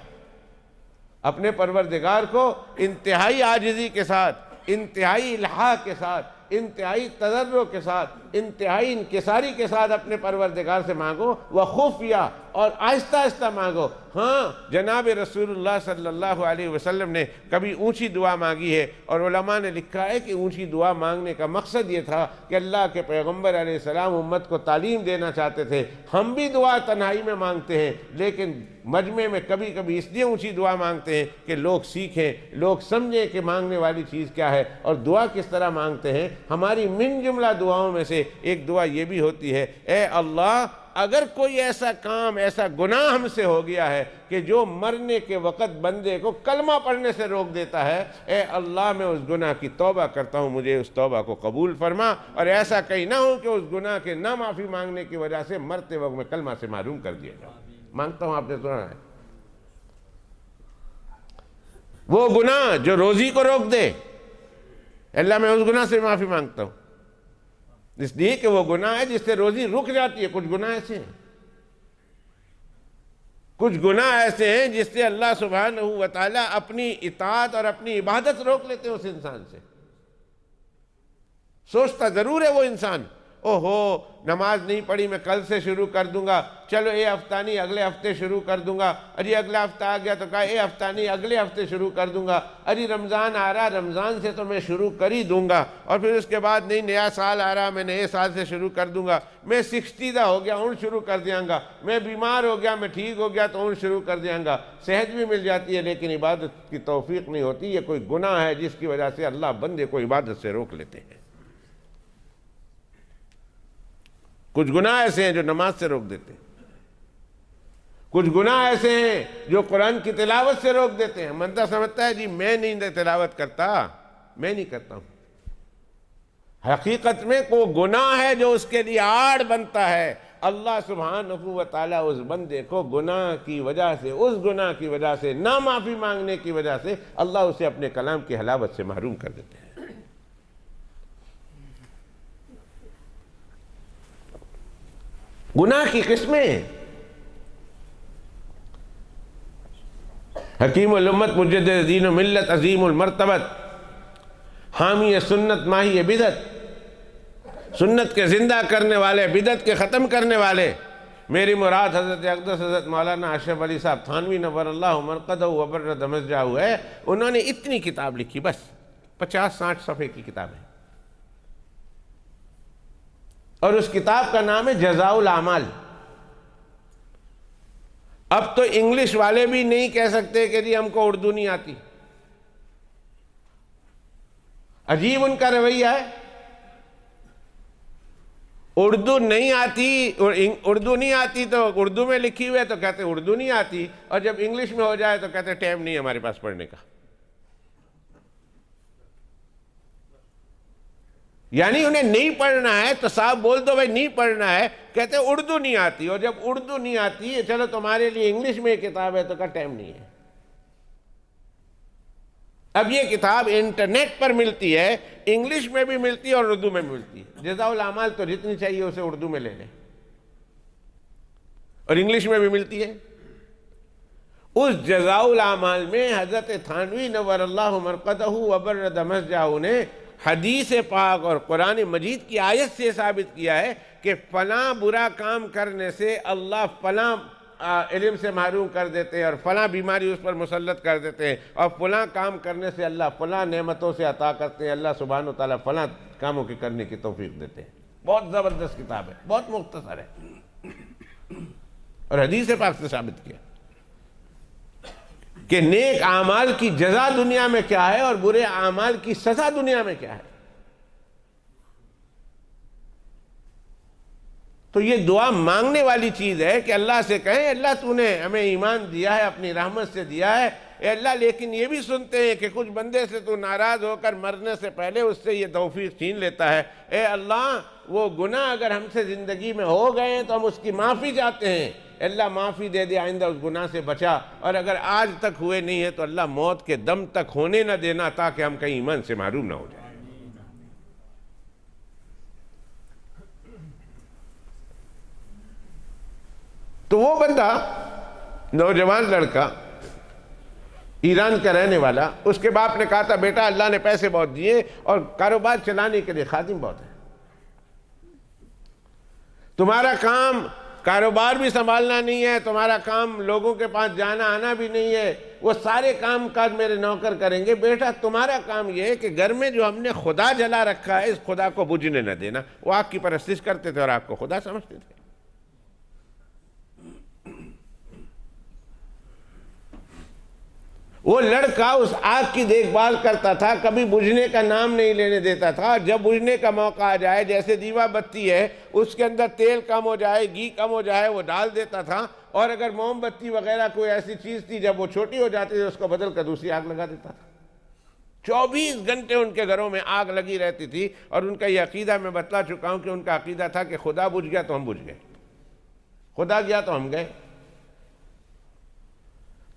S1: اپنے پروردگار کو انتہائی عاجزی کے ساتھ، انتہائی الحاح کے ساتھ، انتہائی تضرع کے ساتھ، انتہائی انکساری کے ساتھ اپنے پروردگار سے مانگو، وخفیہ، اور آہستہ آہستہ مانگو۔ ہاں، جناب رسول اللہ صلی اللہ علیہ وسلم نے کبھی اونچی دعا مانگی ہے، اور علماء نے لکھا ہے کہ اونچی دعا مانگنے کا مقصد یہ تھا کہ اللہ کے پیغمبر علیہ السلام امت کو تعلیم دینا چاہتے تھے۔ ہم بھی دعا تنہائی میں مانگتے ہیں، لیکن مجمع میں کبھی کبھی اس لیے اونچی دعا مانگتے ہیں کہ لوگ سیکھیں، لوگ سمجھیں کہ مانگنے والی چیز کیا ہے اور دعا کس طرح مانگتے ہیں۔ ہماری من جملہ دعاؤں میں سے ایک دعا یہ بھی ہوتی ہے، اے اللہ اگر کوئی ایسا کام، ایسا گناہ ہم سے ہو گیا ہے کہ جو مرنے کے وقت بندے کو کلمہ پڑھنے سے روک دیتا ہے، اے اللہ میں اس گناہ کی توبہ کرتا ہوں، مجھے اس توبہ کو قبول فرما، اور ایسا کہیں نہ ہو کہ اس گناہ کے نہ معافی مانگنے کی وجہ سے مرتے وقت میں کلمہ سے محروم کر دیا جاؤ۔ مانگتا ہوں، آپ نے سنا ہے وہ گناہ جو روزی کو روک دے، اللہ میں اس گناہ سے معافی مانگتا ہوں، اس لیے کہ وہ گناہ ہے جس سے روزی رک جاتی ہے۔ کچھ گناہ ایسے ہیں، کچھ گناہ ایسے ہیں جس سے اللہ سبحانہ و تعالیٰ اپنی اطاعت اور اپنی عبادت روک لیتے ہیں اس انسان سے۔ سوچتا ضرور ہے وہ انسان، اوہو نماز نہیں پڑھی، میں کل سے شروع کر دوں گا، چلو اے ہفتہ نہیں اگلے ہفتے شروع کر دوں گا، ارے اگلا ہفتہ آ گیا تو کہا اے ہفتہ نہیں اگلے ہفتے شروع کر دوں گا، ارے رمضان آ رہا، رمضان سے تو میں شروع کر ہی دوں گا، اور پھر اس کے بعد نہیں نیا سال آ رہا، میں نئے سال سے شروع کر دوں گا، میں 60 ہو گیا ہوں شروع کر دیاں گا، میں بیمار ہو گیا، میں ٹھیک ہو گیا تو ہوں شروع کر دیاں گا۔ صحت بھی مل جاتی ہے لیکن عبادت کی توفیق نہیں ہوتی۔ یہ کوئی گناہ ہے جس کی وجہ سے اللہ بندے کو عبادت سے روک لیتے ہیں۔ کچھ گناہ ایسے ہیں جو نماز سے روک دیتے ہیں، کچھ گناہ ایسے ہیں جو قرآن کی تلاوت سے روک دیتے ہیں۔ بندہ سمجھتا ہے جی میں نہیں تلاوت کرتا، میں نہیں کرتا ہوں، حقیقت میں کوئی گناہ ہے جو اس کے لیے آڑ بنتا ہے۔ اللہ سبحانہ و تعالیٰ اس بندے کو گناہ کی وجہ سے، اس گناہ کی وجہ سے، نہ معافی مانگنے کی وجہ سے اللہ اسے اپنے کلام کی حلاوت سے محروم کر دیتے ہیں۔ گناہ کی قسمیں، حکیم الامت مجدد دین و ملت عظیم المرتبت حامی سنت ماہی بدعت، سنت کے زندہ کرنے والے، بدعت کے ختم کرنے والے، میری مراد حضرت اقدس حضرت مولانا اشرف علی صاحب تھانوی نور اللہ مرقدہ وبرد مزجہ ہے۔ انہوں نے اتنی کتاب لکھی، بس 50-60 صفحے کی کتاب ہے، اور اس کتاب کا نام ہے جزاء الاعمال۔ اب تو انگلش والے بھی نہیں کہہ سکتے کہ جی ہم کو اردو نہیں آتی، عجیب ان کا رویہ ہے۔ اردو نہیں آتی تو اردو میں لکھی ہوئے تو کہتے اردو نہیں آتی، اور جب انگلش میں ہو جائے تو کہتے ٹائم نہیں ہمارے پاس پڑھنے کا۔ یعنی انہیں نہیں پڑھنا ہے تو صاحب بول دو بھائی نہیں پڑھنا ہے، کہتے اردو نہیں آتی، اور جب اردو نہیں آتی ہے چلو تمہارے لیے انگلش میں کتاب ہے تو کہا ٹائم نہیں ہے۔ اب یہ کتاب انٹرنیٹ پر ملتی ہے، انگلش میں بھی ملتی ہے اور اردو میں بھی ملتی ہے۔ جزاء الاعمال تو جتنی چاہیے اسے اردو میں لے لیں، اور انگلش میں بھی ملتی ہے۔ اس جزاء الاعمال میں حضرت تھانوی نور اللہ مرقدہ وبرد مزجہ نے حدیث پاک اور قرآن مجید کی آیت سے ثابت کیا ہے کہ فلاں برا کام کرنے سے اللہ فلاں علم سے محروم کر دیتے ہیں، اور فلاں بیماری اس پر مسلط کر دیتے ہیں، اور فلاں کام کرنے سے اللہ فلاں نعمتوں سے عطا کرتے ہیں، اللہ سبحانہ وتعالیٰ فلاں کاموں کے کرنے کی توفیق دیتے ہیں۔ بہت زبردست کتاب ہے، بہت مختصر ہے، اور حدیث پاک سے ثابت کیا کہ نیک اعمال کی جزا دنیا میں کیا ہے اور برے اعمال کی سزا دنیا میں کیا ہے۔ تو یہ دعا مانگنے والی چیز ہے کہ اللہ سے کہیں اللہ تو نے ہمیں ایمان دیا ہے، اپنی رحمت سے دیا ہے، اے اللہ لیکن یہ بھی سنتے ہیں کہ کچھ بندے سے تو ناراض ہو کر مرنے سے پہلے اس سے یہ توفیق چھین لیتا ہے۔ اے اللہ وہ گناہ اگر ہم سے زندگی میں ہو گئے ہیں تو ہم اس کی معافی چاہتے ہیں، اے اللہ معافی دے دے، آئندہ اس گناہ سے بچا، اور اگر آج تک ہوئے نہیں ہیں تو اللہ موت کے دم تک ہونے نہ دینا تاکہ ہم کہیں ایمان سے محروم نہ ہو جائیں۔ تو وہ بندہ نوجوان لڑکا ایران کا رہنے والا، اس کے باپ نے کہا تھا بیٹا اللہ نے پیسے بہت دیے اور کاروبار چلانے کے لیے خادم بہت ہے، تمہارا کام کاروبار بھی سنبھالنا نہیں ہے، تمہارا کام لوگوں کے پاس جانا آنا بھی نہیں ہے، وہ سارے کام کاج میرے نوکر کریں گے، بیٹا تمہارا کام یہ ہے کہ گھر میں جو ہم نے خدا جلا رکھا ہے اس خدا کو بجھنے نہ دینا۔ وہ آگ کی پرستش کرتے تھے اور آگ کو خدا سمجھتے تھے۔ وہ لڑکا اس آگ کی دیکھ بھال کرتا تھا، کبھی بجھنے کا نام نہیں لینے دیتا تھا۔ جب بجھنے کا موقع آ جائے، جیسے دیوا بتی ہے اس کے اندر تیل کم ہو جائے، گھی کم ہو جائے، وہ ڈال دیتا تھا، اور اگر موم بتی وغیرہ کوئی ایسی چیز تھی جب وہ چھوٹی ہو جاتی تھی اس کو بدل کر دوسری آگ لگا دیتا تھا۔ 24 گھنٹے ان کے گھروں میں آگ لگی رہتی تھی، اور ان کا یہ عقیدہ میں بتلا چکا ہوں کہ ان کا عقیدہ تھا کہ خدا بجھ گیا تو ہم بجھ گئے، خدا گیا تو ہم گئے۔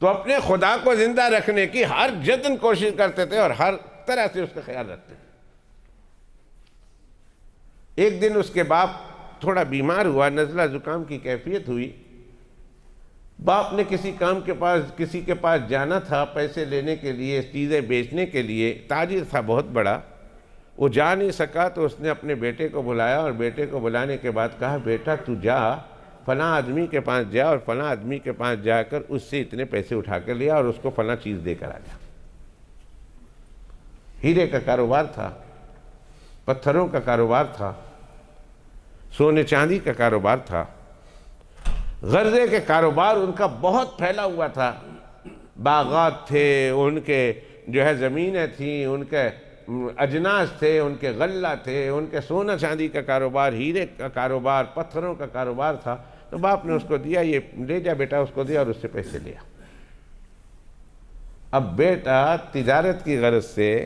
S1: تو اپنے خدا کو زندہ رکھنے کی ہر جتن کوشش کرتے تھے اور ہر طرح سے اس کا خیال رکھتے تھے۔ ایک دن اس کے باپ تھوڑا بیمار ہوا، نزلہ زکام کی کیفیت ہوئی، باپ نے کسی کے پاس جانا تھا پیسے لینے کے لیے، چیزیں بیچنے کے لیے، تاجر تھا بہت بڑا، وہ جا نہیں سکا تو اس نے اپنے بیٹے کو بلایا، اور بیٹے کو بلانے کے بعد کہا بیٹا تو جا فلاں آدمی کے پاس جا، اور فلاں آدمی کے پاس جا کر اس سے اتنے پیسے اٹھا کر لیا اور اس کو فلاں چیز دے کر آ جا۔ ہیرے کا کاروبار تھا، پتھروں کا کاروبار تھا، سونے چاندی کا کاروبار تھا، غرضے کے کاروبار ان کا بہت پھیلا ہوا تھا، باغات تھے ان کے، جو ہے زمینیں تھیں ان کے، اجناس تھے ان کے، غلہ تھے ان کے، سونا چاندی کا کاروبار، ہیرے کا کاروبار، پتھروں کا کاروبار تھا۔ تو باپ نے اس کو دیا، یہ لے جا بیٹا، اس کو دیا اور اس سے پیسے لیا۔ اب بیٹا تجارت کی غرض سے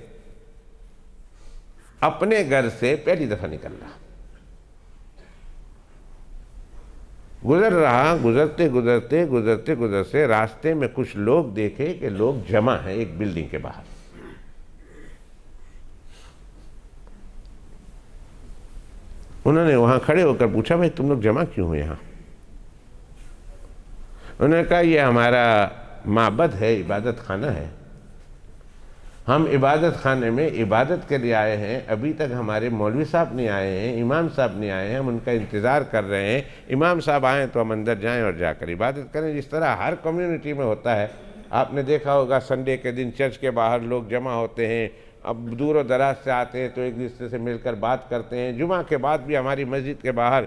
S1: اپنے گھر سے پہلی دفعہ نکل رہا، گزر رہا، گزرتے راستے میں کچھ لوگ دیکھے کہ لوگ جمع ہیں ایک بلڈنگ کے باہر۔ انہوں نے وہاں کھڑے ہو کر پوچھا بھائی تم لوگ جمع کیوں ہو یہاں؟ انہوں نے کہا یہ ہمارا معبد ہے، عبادت خانہ ہے، ہم عبادت خانے میں عبادت کے لیے آئے ہیں، ابھی تک ہمارے مولوی صاحب نہیں آئے ہیں، امام صاحب نہیں آئے ہیں، ہم ان کا انتظار کر رہے ہیں، امام صاحب آئیں تو ہم اندر جائیں اور جا کر عبادت کریں، جس طرح ہر کمیونٹی میں ہوتا ہے۔ آپ نے دیکھا ہوگا سنڈے کے دن چرچ کے باہر لوگ جمع ہوتے ہیں، اب دور و دراز سے آتے ہیں تو ایک دوسرے سے مل کر بات کرتے ہیں۔ جمعہ کے بعد بھی ہماری مسجد کے باہر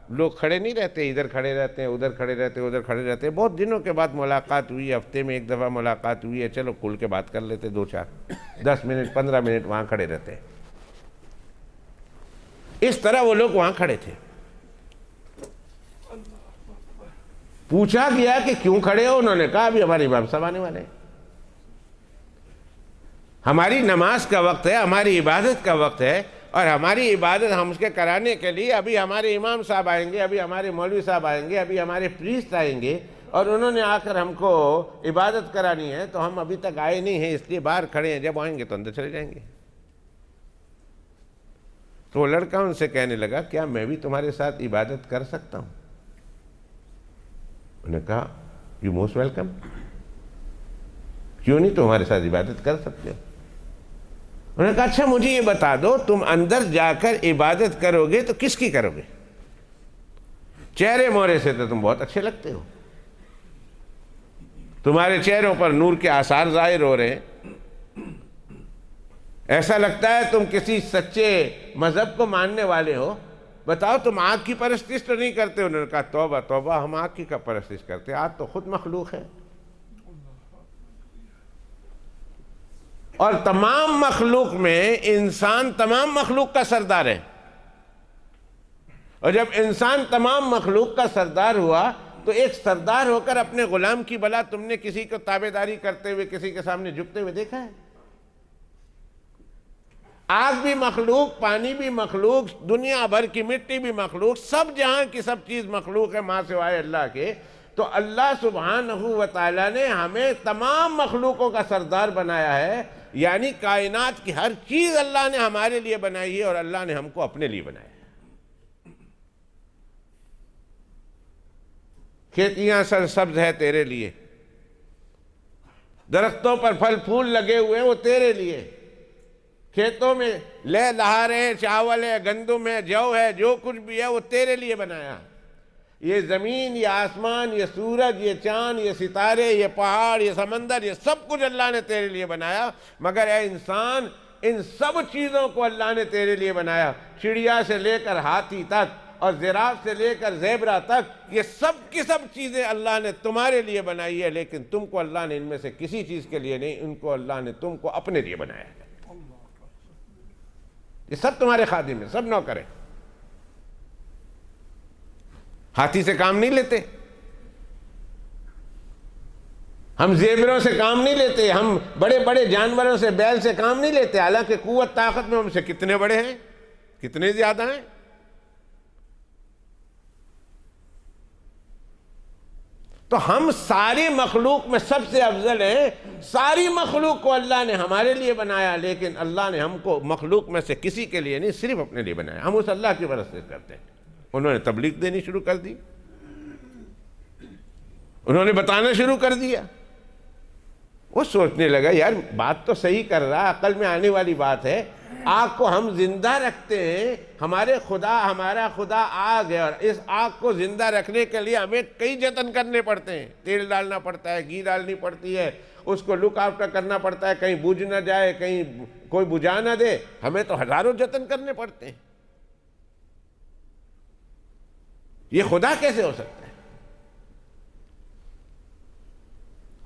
S1: لوگ کھڑے نہیں رہتے، ادھر کھڑے رہتے ہیں، ادھر کھڑے رہتے ہیں، ادھر کھڑے رہتے ہیں۔ بہت دنوں کے بعد ملاقات ہوئی، ہفتے میں ایک دفعہ ملاقات ہوئی ہے، چلو کھل کے بات کر لیتے، 10 منٹ 15 منٹ وہاں کھڑے رہتے ہیں۔ اس طرح وہ لوگ وہاں کھڑے تھے۔ پوچھا گیا کہ کیوں کھڑے ہو؟ انہوں نے کہا ابھی ہمارے امام صاحب آنے والے ہیں، ہماری نماز کا وقت ہے، ہماری عبادت کا وقت ہے، اور ہماری عبادت ہم اس کے کرانے کے لیے ابھی ہمارے امام صاحب آئیں گے، ابھی ہمارے مولوی صاحب آئیں گے، ابھی ہمارے پریسٹ آئیں گے، اور انہوں نے آ کر ہم کو عبادت کرانی ہے، تو ہم ابھی تک آئے نہیں ہیں، اس لیے باہر کھڑے ہیں، جب آئیں گے تو اندر چلے جائیں گے۔ تو وہ لڑکا ان سے کہنے لگا کیا میں بھی تمہارے ساتھ عبادت کر سکتا ہوں؟ انہوں نے کہا یو موسٹ ویلکم، کیوں نہیں تمہارے ساتھ عبادت کر سکتے ہو؟ انہوں نے کہا اچھا مجھے یہ بتا دو تم اندر جا کر عبادت کرو گے تو کس کی کرو گے؟ چہرے مورے سے تو تم بہت اچھے لگتے ہو، تمہارے چہروں پر نور کے آثار ظاہر ہو رہے ہیں، ایسا لگتا ہے تم کسی سچے مذہب کو ماننے والے ہو، بتاؤ تم آگ کی پرستش تو نہیں کرتے؟ انہوں نے کہا توبہ توبہ، ہم آگ کی کا پرستش کرتے، آگ تو خود مخلوق ہے، اور تمام مخلوق میں انسان تمام مخلوق کا سردار ہے، اور جب انسان تمام مخلوق کا سردار ہوا تو ایک سردار ہو کر اپنے غلام کی بلا تم نے کسی کو تابعداری کرتے ہوئے کسی کے سامنے جھکتے ہوئے دیکھا ہے؟ آگ بھی مخلوق، پانی بھی مخلوق، دنیا بھر کی مٹی بھی مخلوق، سب جہاں کی سب چیز مخلوق ہے ماں سوائے اللہ کے۔ تو اللہ سبحانہ و تعالیٰ نے ہمیں تمام مخلوقوں کا سردار بنایا ہے، یعنی کائنات کی ہر چیز اللہ نے ہمارے لیے بنائی ہے اور اللہ نے ہم کو اپنے لیے بنایا ہے۔ کھیتیاں سرسبز ہے تیرے لیے، درختوں پر پھل پھول لگے ہوئے ہیں وہ تیرے لیے، کھیتوں میں لے لہارے ہیں، چاول ہے، گندم ہے، جو ہے، جو کچھ بھی ہے وہ تیرے لیے بنایا۔ یہ زمین، یہ آسمان، یہ سورج، یہ چاند، یہ ستارے، یہ پہاڑ، یہ سمندر، یہ سب کچھ اللہ نے تیرے لیے بنایا، مگر اے انسان ان سب چیزوں کو اللہ نے تیرے لیے بنایا۔ چڑیا سے لے کر ہاتھی تک اور زراف سے لے کر زیبرا تک، یہ سب کی سب چیزیں اللہ نے تمہارے لیے بنائی ہے، لیکن تم کو اللہ نے ان میں سے کسی چیز کے لیے نہیں، ان کو اللہ نے تم کو اپنے لیے بنایا ہے۔ یہ سب تمہارے خادم ہیں، سب نوکر ہیں۔ ہاتھی سے کام نہیں لیتے، ہم زیبروں سے کام نہیں لیتے، ہم بڑے بڑے جانوروں سے، بیل سے کام نہیں لیتے، حالانکہ قوت طاقت میں ہم سے کتنے بڑے ہیں، کتنے زیادہ ہیں۔ تو ہم ساری مخلوق میں سب سے افضل ہیں، ساری مخلوق کو اللہ نے ہمارے لیے بنایا، لیکن اللہ نے ہم کو مخلوق میں سے کسی کے لیے نہیں، صرف اپنے لیے بنایا۔ ہم اس اللہ کی پرستش کرتے ہیں۔ انہوں نے تبلیغ دینی شروع کر دی، انہوں نے بتانا شروع کر دیا۔ وہ سوچنے لگا یار بات تو صحیح کر رہا، عقل میں آنے والی بات ہے، آگ کو ہم زندہ رکھتے ہیں، ہمارا خدا آگ ہے، اور اس آگ کو زندہ رکھنے کے لیے ہمیں کئی جتن کرنے پڑتے ہیں، تیل ڈالنا پڑتا ہے، گھی ڈالنی پڑتی ہے، اس کو لک آفٹر کرنا پڑتا ہے، کہیں بجھ نہ جائے، کہیں کوئی بجھا نہ دے، ہمیں تو ہزاروں جتن کرنے پڑتے ہیں۔ یہ خدا کیسے ہو سکتا ہے؟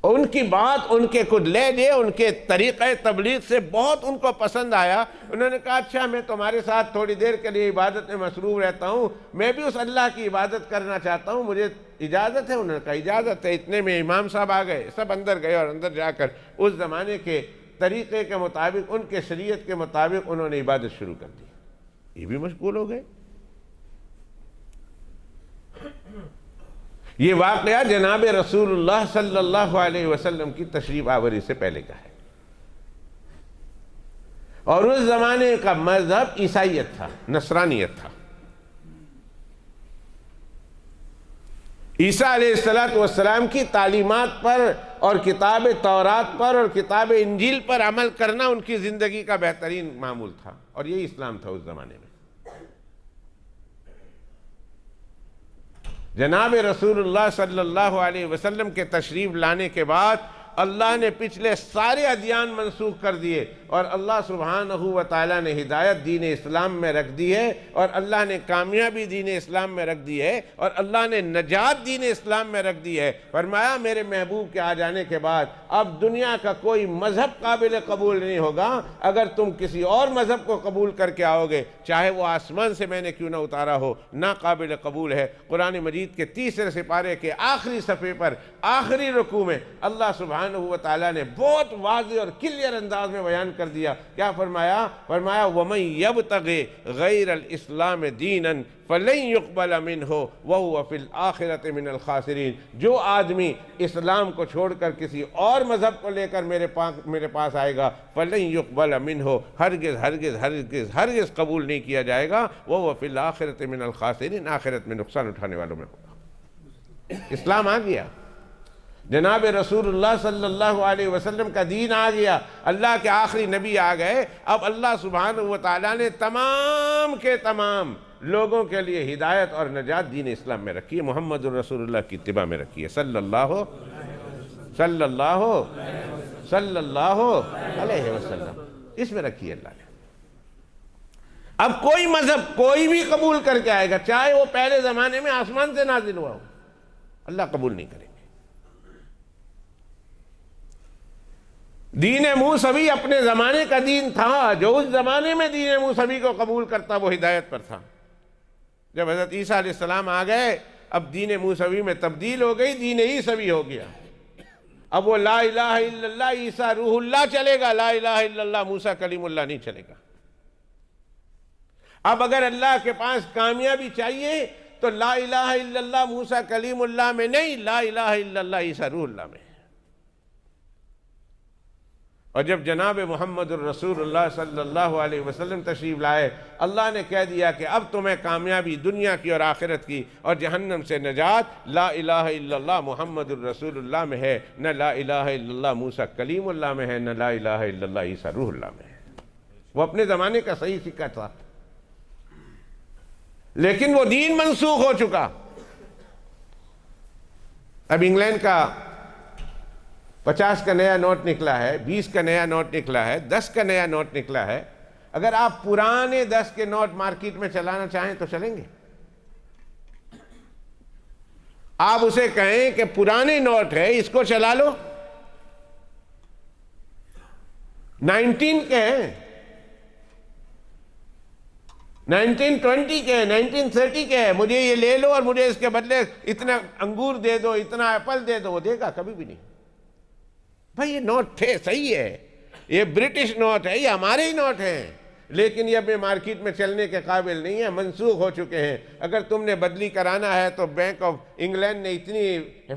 S1: ان کی بات، ان کے کچھ لہجے، ان کے طریقہ تبلیغ سے بہت ان کو پسند آیا۔ انہوں نے کہا اچھا میں تمہارے ساتھ تھوڑی دیر کے لیے عبادت میں مصروف رہتا ہوں، میں بھی اس اللہ کی عبادت کرنا چاہتا ہوں، مجھے اجازت ہے؟ انہوں نے کہا اجازت ہے۔ اتنے میں امام صاحب آ گئے، سب اندر گئے، اور اندر جا کر اس زمانے کے طریقے کے مطابق، ان کے شریعت کے مطابق انہوں نے عبادت شروع کر دی۔ یہ بھی مشغول ہو گئے۔ یہ واقعہ جناب رسول اللہ صلی اللہ علیہ وسلم کی تشریف آوری سے پہلے کا ہے، اور اس زمانے کا مذہب عیسائیت تھا، نصرانیت تھا۔ عیسیٰ علیہ السلام کی تعلیمات پر اور کتاب تورات پر اور کتاب انجیل پر عمل کرنا ان کی زندگی کا بہترین معمول تھا، اور یہی اسلام تھا اس زمانے میں۔ جناب رسول اللہ صلی اللہ علیہ وسلم کے تشریف لانے کے بعد اللہ نے پچھلے سارے ادیان منسوخ کر دیے، اور اللہ سبحانہ و تعالیٰ نے ہدایت دین اسلام میں رکھ دی ہے، اور اللہ نے کامیابی دین اسلام میں رکھ دی ہے، اور اللہ نے نجات دین اسلام میں رکھ دی ہے۔ فرمایا میرے محبوب کے آ جانے کے بعد اب دنیا کا کوئی مذہب قابل قبول نہیں ہوگا، اگر تم کسی اور مذہب کو قبول کر کے آؤ گے، چاہے وہ آسمان سے میں نے کیوں نہ اتارا ہو، نہ قابل قبول ہے۔ قرآن مجید کے 3 سپارے کے آخری صفحے پر آخری رکوع میں اللہ سبحانہ و تعالیٰ نے بہت واضح اور کلیئر انداز میں بیان کر دیا۔ کیا فرمایا؟ فرمایا وَمَن يَبْتَغِ غَيْرَ الْإِسْلَامِ دِينًا فَلَن يُقْبَلَ مِنْهُ وَهُوَ فِي الْآخِرَةِ مِنَ الْخَاسِرِينَ۔ جو آدمی اسلام کو چھوڑ کر کسی اور مذہب کو لے کر میرے پاس آئے گا، فَلَن يُقْبَلَ مِنْهُ، ہرگز ہرگز ہرگز ہرگز قبول نہیں کیا جائے گا، وَهُوَ فِي الْآخِرَةِ مِنَ الْخَاسِرِينَ، آخرت میں نقصان اٹھانے والوں میں ہوگا۔ اسلام آ گیا، جناب رسول اللہ صلی اللہ علیہ وسلم کا دین آ گیا، اللہ کے آخری نبی آ گئے۔ اب اللہ سبحانہ و تعالیٰ نے تمام کے تمام لوگوں کے لیے ہدایت اور نجات دین اسلام میں رکھی ہے، محمد رسول اللہ کی اتباع میں رکھی ہے، صلی اللہ علیہ وسلم، اس میں رکھی ہے اللہ نے۔ اب کوئی مذہب کوئی بھی قبول کر کے آئے گا، چاہے وہ پہلے زمانے میں آسمان سے نازل ہوا ہو، اللہ قبول نہیں کرے گا۔ دین موسوی اپنے زمانے کا دین تھا، جو اس زمانے میں دین موسوی کو قبول کرتا وہ ہدایت پر تھا۔ جب حضرت عیسیٰ علیہ السلام آ گئے، اب دین موسوی میں تبدیل ہو گئی، دین عیسوی ہو گیا۔ اب وہ لا الہ الا اللہ عیسیٰ روح اللہ چلے گا، لا الہ الا اللہ موسیٰ کلیم اللہ نہیں چلے گا۔ اب اگر اللہ کے پاس کامیابی چاہیے تو لا الہ الا اللہ موسیٰ کلیم اللہ میں نہیں، لا الہ الا اللہ عیسیٰ روح اللہ میں۔ اور جب جناب محمد الرسول اللہ صلی اللہ علیہ وسلم تشریف لائے، اللہ نے کہہ دیا کہ اب تمہیں کامیابی دنیا کی اور آخرت کی اور جہنم سے نجات لا الہ الا اللہ محمد الرسول اللہ میں ہے، نہ لا الہ الا اللہ موسیٰ کلیم اللہ میں ہے، نہ لا الہ الا اللہ عیسیٰ روح اللہ میں ہے۔ وہ اپنے زمانے کا صحیح سکہ تھا، لیکن وہ دین منسوخ ہو چکا۔ اب انگلینڈ کا 50 کا نیا نوٹ نکلا ہے، 20 کا نیا نوٹ نکلا ہے، 10 کا نیا نوٹ نکلا ہے۔ اگر آپ پرانے 10 کے نوٹ مارکیٹ میں چلانا چاہیں تو چلیں گے؟ آپ اسے کہیں کہ پرانے نوٹ ہے اس کو چلا لو، 19 کے ہیں، 1920 کے ہیں، 1930 کے ہیں، مجھے یہ لے لو اور مجھے اس کے بدلے اتنا انگور دے دو، اتنا ایپل دے دو، وہ دے گا؟ کبھی بھی نہیں۔ بھائی یہ نوٹ تھے، صحیح ہے، یہ برٹش نوٹ ہے، یہ ہمارے ہی نوٹ ہیں، لیکن یہ اپنے مارکیٹ میں چلنے کے قابل نہیں ہے، منسوخ ہو چکے ہیں۔ اگر تم نے بدلی کرانا ہے تو بینک آف انگلینڈ نے اتنی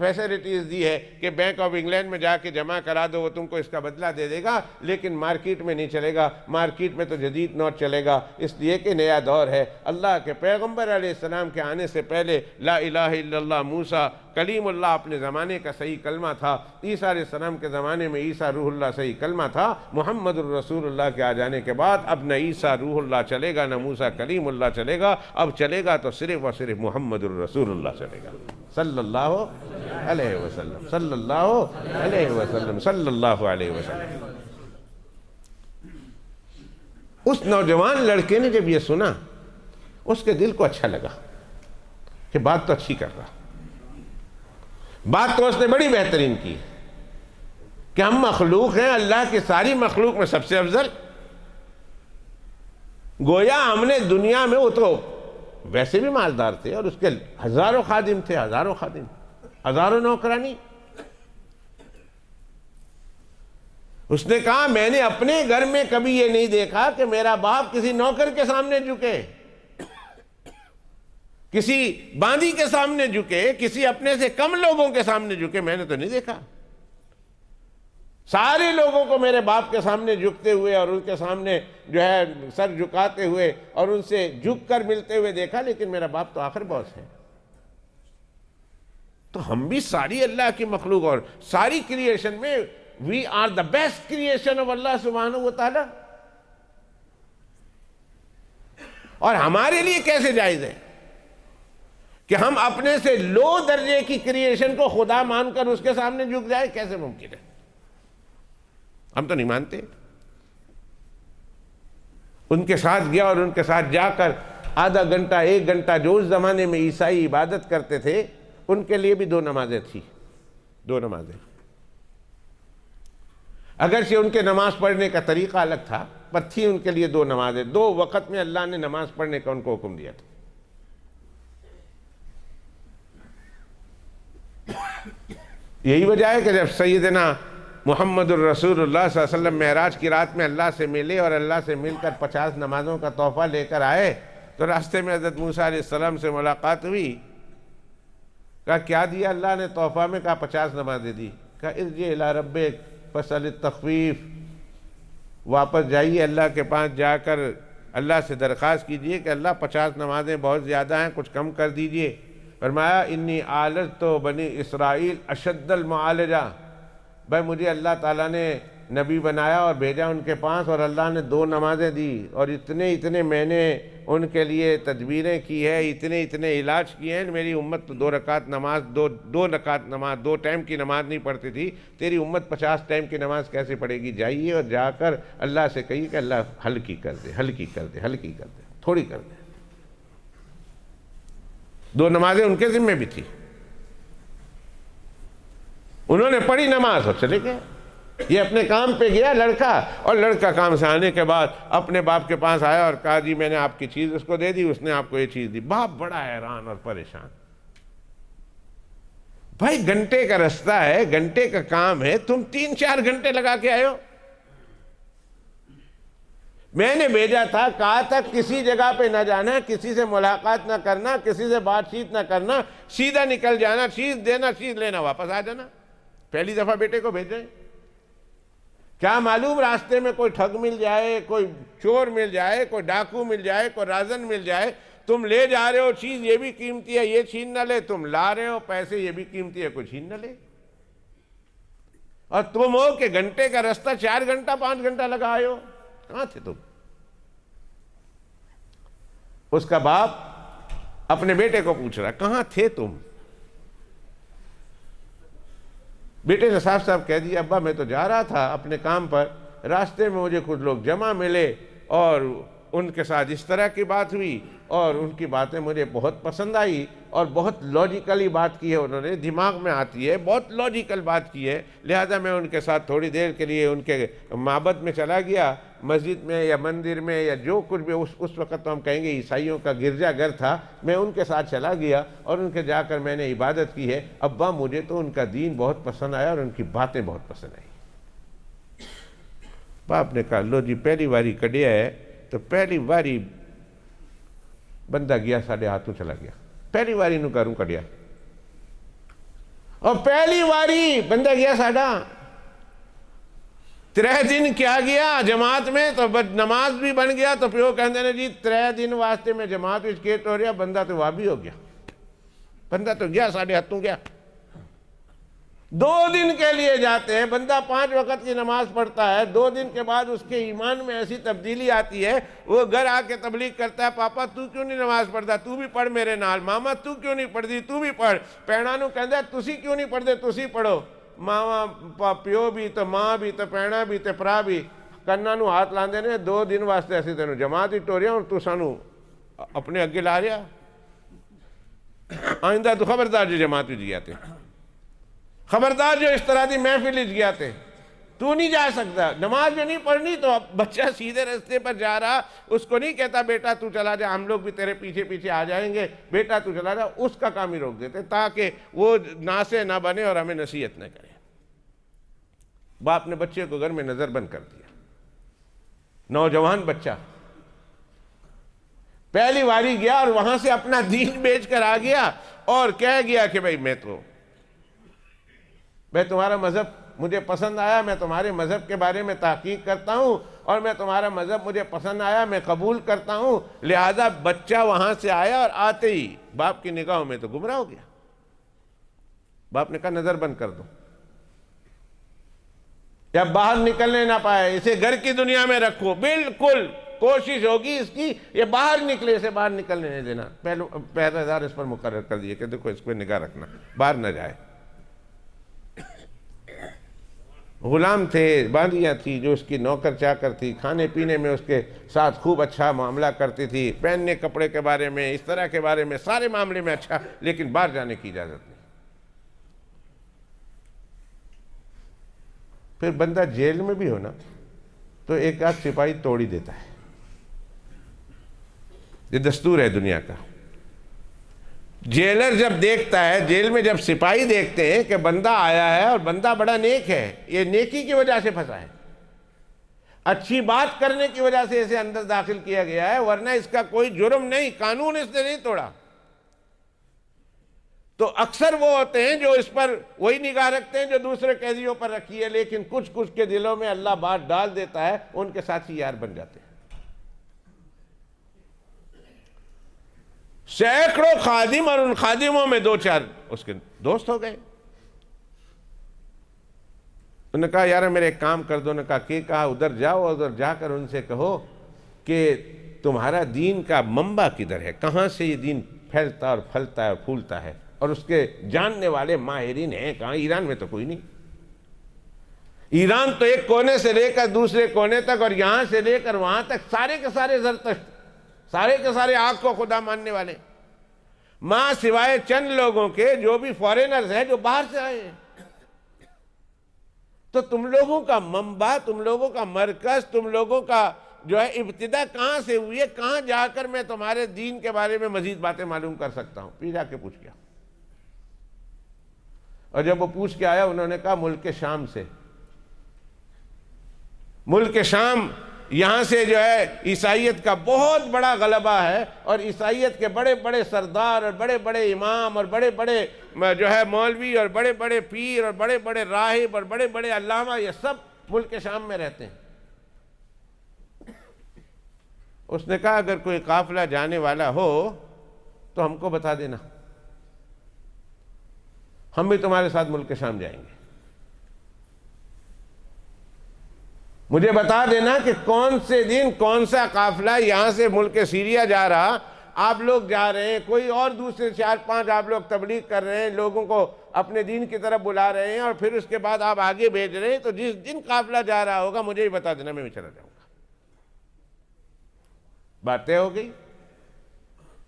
S1: فیسلٹیز دی ہے کہ بینک آف انگلینڈ میں جا کے جمع کرا دو، وہ تم کو اس کا بدلہ دے دے گا، لیکن مارکیٹ میں نہیں چلے گا۔ مارکیٹ میں تو جدید نوٹ چلے گا، اس لیے کہ نیا دور ہے۔ اللہ کے پیغمبر علیہ السلام کے آنے سے پہلے لا الہ الا اللہ موسیٰ کلیم اللہ اپنے زمانے کا صحیح کلمہ تھا، عیسیٰ علیہ السلام کے زمانے میں عیسیٰ روح اللہ صحیح کلمہ تھا۔ محمد الرسول اللہ کے آ جانے کے بعد اب نہ عیسیٰ روح اللہ چلے گا، نہ موسیٰ کلیم اللہ چلے گا، اب چلے گا تو صرف اور صرف محمد الرسول اللہ چلے گا، صلی اللہ علیہ وسلم، صلی اللہ علیہ وسلم، صلی اللہ علیہ وسلم۔ اس نوجوان لڑکے نے جب یہ سنا، اس کے دل کو اچھا لگا کہ بات تو اچھی کر رہا، بات تو اس نے بڑی بہترین کی کہ ہم مخلوق ہیں، اللہ کی ساری مخلوق میں سب سے افضل۔ گویا ہم نے دنیا میں، وہ تو ویسے بھی مالدار تھے اور اس کے ہزاروں خادم تھے، ہزاروں خادم، ہزاروں نوکرانی۔ اس نے کہا میں نے اپنے گھر میں کبھی یہ نہیں دیکھا کہ میرا باپ کسی نوکر کے سامنے جھکے، کسی باندی کے سامنے جھکے، کسی اپنے سے کم لوگوں کے سامنے جھکے، میں نے تو نہیں دیکھا۔ سارے لوگوں کو میرے باپ کے سامنے جھکتے ہوئے اور ان کے سامنے جو ہے سر جھکاتے ہوئے اور ان سے جھک کر ملتے ہوئے دیکھا، لیکن میرا باپ تو آخر باس ہے۔ تو ہم بھی ساری اللہ کی مخلوق اور ساری کریشن میں we are the best creation of اللہ سبحانہ و تعالی، اور ہمارے لیے کیسے جائز ہے کہ ہم اپنے سے لو درجے کی کریشن کو خدا مان کر اس کے سامنے جھک جائے؟ کیسے ممکن ہے؟ ہم تو نہیں مانتے۔ ان کے ساتھ گیا اور ان کے ساتھ جا کر آدھا گھنٹہ 1 گھنٹہ، جو اس زمانے میں عیسائی عبادت کرتے تھے ان کے لیے بھی 2 نمازیں تھیں، 2 نمازیں۔ اگرچہ ان کے نماز پڑھنے کا طریقہ الگ تھا، پر تھی ان کے لیے 2 نمازیں، 2 وقت میں اللہ نے نماز پڑھنے کا ان کو حکم دیا تھا۔ یہی وجہ ہے کہ جب سیدنا محمد الرسول اللہ صلی اللہ علیہ وسلم معراج کی رات میں اللہ سے ملے اور اللہ سے مل کر 50 نمازوں کا تحفہ لے کر آئے، تو راستے میں حضرت موسیٰ علیہ السلام سے ملاقات ہوئی۔ کہا کیا دیا اللہ نے تحفہ میں؟ کہا 50 نمازیں دی۔ کہا ارجع الی ربک فاسأل التخفیف، واپس جائیے اللہ کے پاس، جا کر اللہ سے درخواست کیجئے کہ اللہ 50 نمازیں بہت زیادہ ہیں، کچھ کم کر دیجئے۔ فرمایا انی عالجت بنی اسرائیل اشد المعالجہ، بھائی مجھے اللہ تعالیٰ نے نبی بنایا اور بھیجا ان کے پاس، اور اللہ نے 2 نمازیں دی، اور اتنے میں نے ان کے لیے تدبیریں کی ہے، اتنے علاج کیے ہیں۔ میری امت تو 2 رکعت نماز، 2 رکعت نماز، 2 ٹائم کی نماز نہیں پڑھتی تھی، تیری امت 50 ٹائم کی نماز کیسے پڑھے گی؟ جائیے اور جا کر اللہ سے کہیے کہ اللہ ہلکی کر دے، ہلکی کر دے، ہلکی کر دے، تھوڑی کر دے۔ 2 نمازیں ان کے ذمہ بھی تھی، انہوں نے پڑھی نماز اور چلے گئے۔ یہ اپنے کام پہ گیا لڑکا، اور لڑکا کام سے آنے کے بعد اپنے باپ کے پاس آیا اور کہا جی میں نے آپ کی چیز اس کو دے دی، اس نے آپ کو یہ چیز دی۔ باپ بڑا حیران اور پریشان، بھائی گھنٹے کا رستہ ہے، گھنٹے کا کام ہے، تم 3-4 گھنٹے لگا کے آئے ہو۔ میں نے بھیجا تھا، کہا تھا کسی جگہ پہ نہ جانا، کسی سے ملاقات نہ کرنا، کسی سے بات چیت نہ کرنا، سیدھا نکل جانا، چیز دینا، چیز لینا، واپس آ جانا۔ پہلی دفعہ بیٹے کو بھیجیں، کیا معلوم راستے میں کوئی ٹھگ مل جائے، کوئی چور مل جائے، کوئی ڈاکو مل جائے، کوئی رازن مل جائے۔ تم لے جا رہے ہو چیز یہ بھی قیمتی ہے، یہ چھین نہ لے، تم لا رہے ہو پیسے یہ بھی قیمتی ہے، کوئی چھین نہ لے۔ اور تم ہو کہ گھنٹے کا رستہ 4 گھنٹہ 5 گھنٹہ لگائے ہو، کہاں تھے تم؟ اس کا باپ اپنے بیٹے کو پوچھ رہا، کہاں تھے تم؟ بیٹے نے صاف صاف کہہ دیا، ابا میں تو جا رہا تھا اپنے کام پر، راستے میں مجھے کچھ لوگ جمع ملے اور ان کے ساتھ اس طرح کی بات ہوئی اور ان کی باتیں مجھے بہت پسند آئی اور بہت لاجیکلی بات کی ہے، انہوں نے دماغ میں آتی ہے، بہت لاجیکل بات کی ہے، لہذا میں ان کے ساتھ تھوڑی دیر کے لیے ان کے معبد میں چلا گیا، مسجد میں یا مندر میں یا جو کچھ بھی اس وقت تو ہم کہیں گے عیسائیوں کا گرجا گھر تھا، میں ان کے ساتھ چلا گیا اور ان کے جا کر میں نے عبادت کی ہے، ابا مجھے تو ان کا دین بہت پسند آیا اور ان کی باتیں بہت پسند آئی۔ باپ نے کہا لو جی پہلی باری کڈیا ہے، تو پہلی باری بندہ گیا ساڑھے ہاتھوں چلا گیا، پہلی باری نو کروں کڈیا، اور پہلی باری بندہ گیا ساڑھا 3 دن کیا گیا جماعت میں، تو نماز بھی بن گیا، تو پیو کہندے نے جی 3 دن واسطے میں جماعت وچ کیٹ ہو رہا، بندہ تو وابی ہو گیا، بندہ تو گیا ساڑھے ہاتھوں گیا۔ 2 دن کے لیے جاتے ہیں، بندہ 5 وقت کی نماز پڑھتا ہے، 2 دن کے بعد اس کے ایمان میں ایسی تبدیلی آتی ہے، وہ گھر آ کے تبلیغ کرتا ہے، پاپا تو کیوں نہیں نماز پڑھتا، تو بھی پڑھ میرے نال، ماما تو کیوں نہیں پڑھتی، تو بھی پڑھ، پیڑا نو کہندا تسی کیوں نہیں پڑھتے، تسی پڑھو، ماما پیو بھی تو ماں بھی تو پیڑا بھی تو پرا بھی کناں نو ہاتھ لاندے نے، 2 دن واسطے اسی تینوں جماعت ہی ٹوریا اور تو سانو اپنے اگے لا رہا، آئندہ تو خبردار جو جماعت وچ گیا تے، خبردار جو اس طرح دی محفل وچ گیا تے، تو نہیں جا سکتا، نماز جو نہیں پڑھنی۔ تو بچہ سیدھے راستے پر جا رہا، اس کو نہیں کہتا بیٹا تو چلا جا، ہم لوگ بھی تیرے پیچھے پیچھے آ جائیں گے، بیٹا تو چلا جا، اس کا کام ہی روک دیتے تاکہ وہ ناسے نہ بنے اور ہمیں نصیحت نہ کرے۔ باپ نے بچے کو گھر میں نظر بند کر دیا، نوجوان بچہ پہلی باری گیا اور وہاں سے اپنا دین بیچ کر آ گیا اور کہہ گیا کہ بھئی میں تمہارا مذہب مجھے پسند آیا، میں تمہارے مذہب کے بارے میں تحقیق کرتا ہوں اور میں تمہارا مذہب مجھے پسند آیا، میں قبول کرتا ہوں۔ لہذا بچہ وہاں سے آیا اور آتے ہی باپ کی نگاہوں میں تو گمراہ ہو گیا۔ باپ نے کہا نظر بند کر دو، یا باہر نکلنے نہ پائے، اسے گھر کی دنیا میں رکھو، بالکل کوشش ہوگی اس کی یہ باہر نکلے، اسے باہر نکلنے نہیں دینا۔ پہلے دار اس پر مقرر کر دیے کہ دیکھو اس پہ نگاہ رکھنا، باہر نہ جائے۔ غلام تھے، باندیاں تھی جو اس کی نوکر چاکر تھی، کھانے پینے میں اس کے ساتھ خوب اچھا معاملہ کرتی تھی، پہننے کپڑے کے بارے میں، اس طرح کے بارے میں، سارے معاملے میں اچھا، لیکن باہر جانے کی اجازت نہیں۔ پھر بندہ جیل میں بھی ہونا تو ایک آدھ سپاہی توڑ ہی دیتا ہے، یہ دستور ہے دنیا کا۔ جیلر جب دیکھتا ہے، جیل میں جب سپاہی دیکھتے ہیں کہ بندہ آیا ہے اور بندہ بڑا نیک ہے، یہ نیکی کی وجہ سے پھنسا ہے، اچھی بات کرنے کی وجہ سے اسے اندر داخل کیا گیا ہے، ورنہ اس کا کوئی جرم نہیں، قانون اس نے نہیں توڑا۔ تو اکثر وہ ہوتے ہیں جو اس پر وہی نگاہ رکھتے ہیں جو دوسرے قیدیوں پر رکھی ہے، لیکن کچھ کے دلوں میں اللہ بات ڈال دیتا ہے، ان کے ساتھی یار بن جاتے ہیں۔ سینکڑوں خادم اور ان خادموں میں 2-4 اس کے دوست ہو گئے۔ انہوں نے کہا یار میرے ایک کام کر دو، نے کہا کہ کہا ادھر جاؤ، ادھر جا کر ان سے کہو کہ تمہارا دین کا منبع کدھر ہے، کہاں سے یہ دین پھیلتا اور پھلتا ہے اور پھولتا ہے، اور اس کے جاننے والے ماہرین ہیں کہاں؟ ایران میں تو کوئی نہیں، ایران تو ایک کونے سے لے کر دوسرے کونے تک اور یہاں سے لے کر وہاں تک سارے کے سارے زرتشت، سارے کے سارے آگ کو خدا ماننے والے، ماں سوائے چند لوگوں کے جو بھی فارینرز ہیں جو باہر سے آئے ہیں۔ تو تم لوگوں کا منبع، تم لوگوں کا مرکز، تم لوگوں کا جو ہے ابتدا کہاں سے ہوئی ہے، کہاں جا کر میں تمہارے دین کے بارے میں مزید باتیں معلوم کر سکتا ہوں؟ پھر جا کے پوچھ گیا۔ اور جب وہ پوچھ کے آیا انہوں نے کہا ملک شام سے. ملک شام یہاں سے جو ہے عیسائیت کا بہت بڑا غلبہ ہے، اور عیسائیت کے بڑے بڑے سردار اور بڑے بڑے امام اور بڑے بڑے جو ہے مولوی اور بڑے بڑے پیر اور بڑے بڑے راہب اور بڑے بڑے علامہ، یہ سب ملک شام میں رہتے ہیں. اس نے کہا اگر کوئی قافلہ جانے والا ہو تو ہم کو بتا دینا، ہم بھی تمہارے ساتھ ملک شام جائیں گے. مجھے بتا دینا کہ کون سے دن کون سا قافلہ یہاں سے ملک سیریا جا رہا، آپ لوگ جا رہے ہیں، کوئی اور دوسرے 4-5 آپ لوگ تبلیغ کر رہے ہیں، لوگوں کو اپنے دین کی طرف بلا رہے ہیں، اور پھر اس کے بعد آپ آگے بھیج رہے ہیں. تو جس دن قافلہ جا رہا ہوگا مجھے بھی بتا دینا، میں بھی چلا جاؤں گا. بات طے ہو گئی.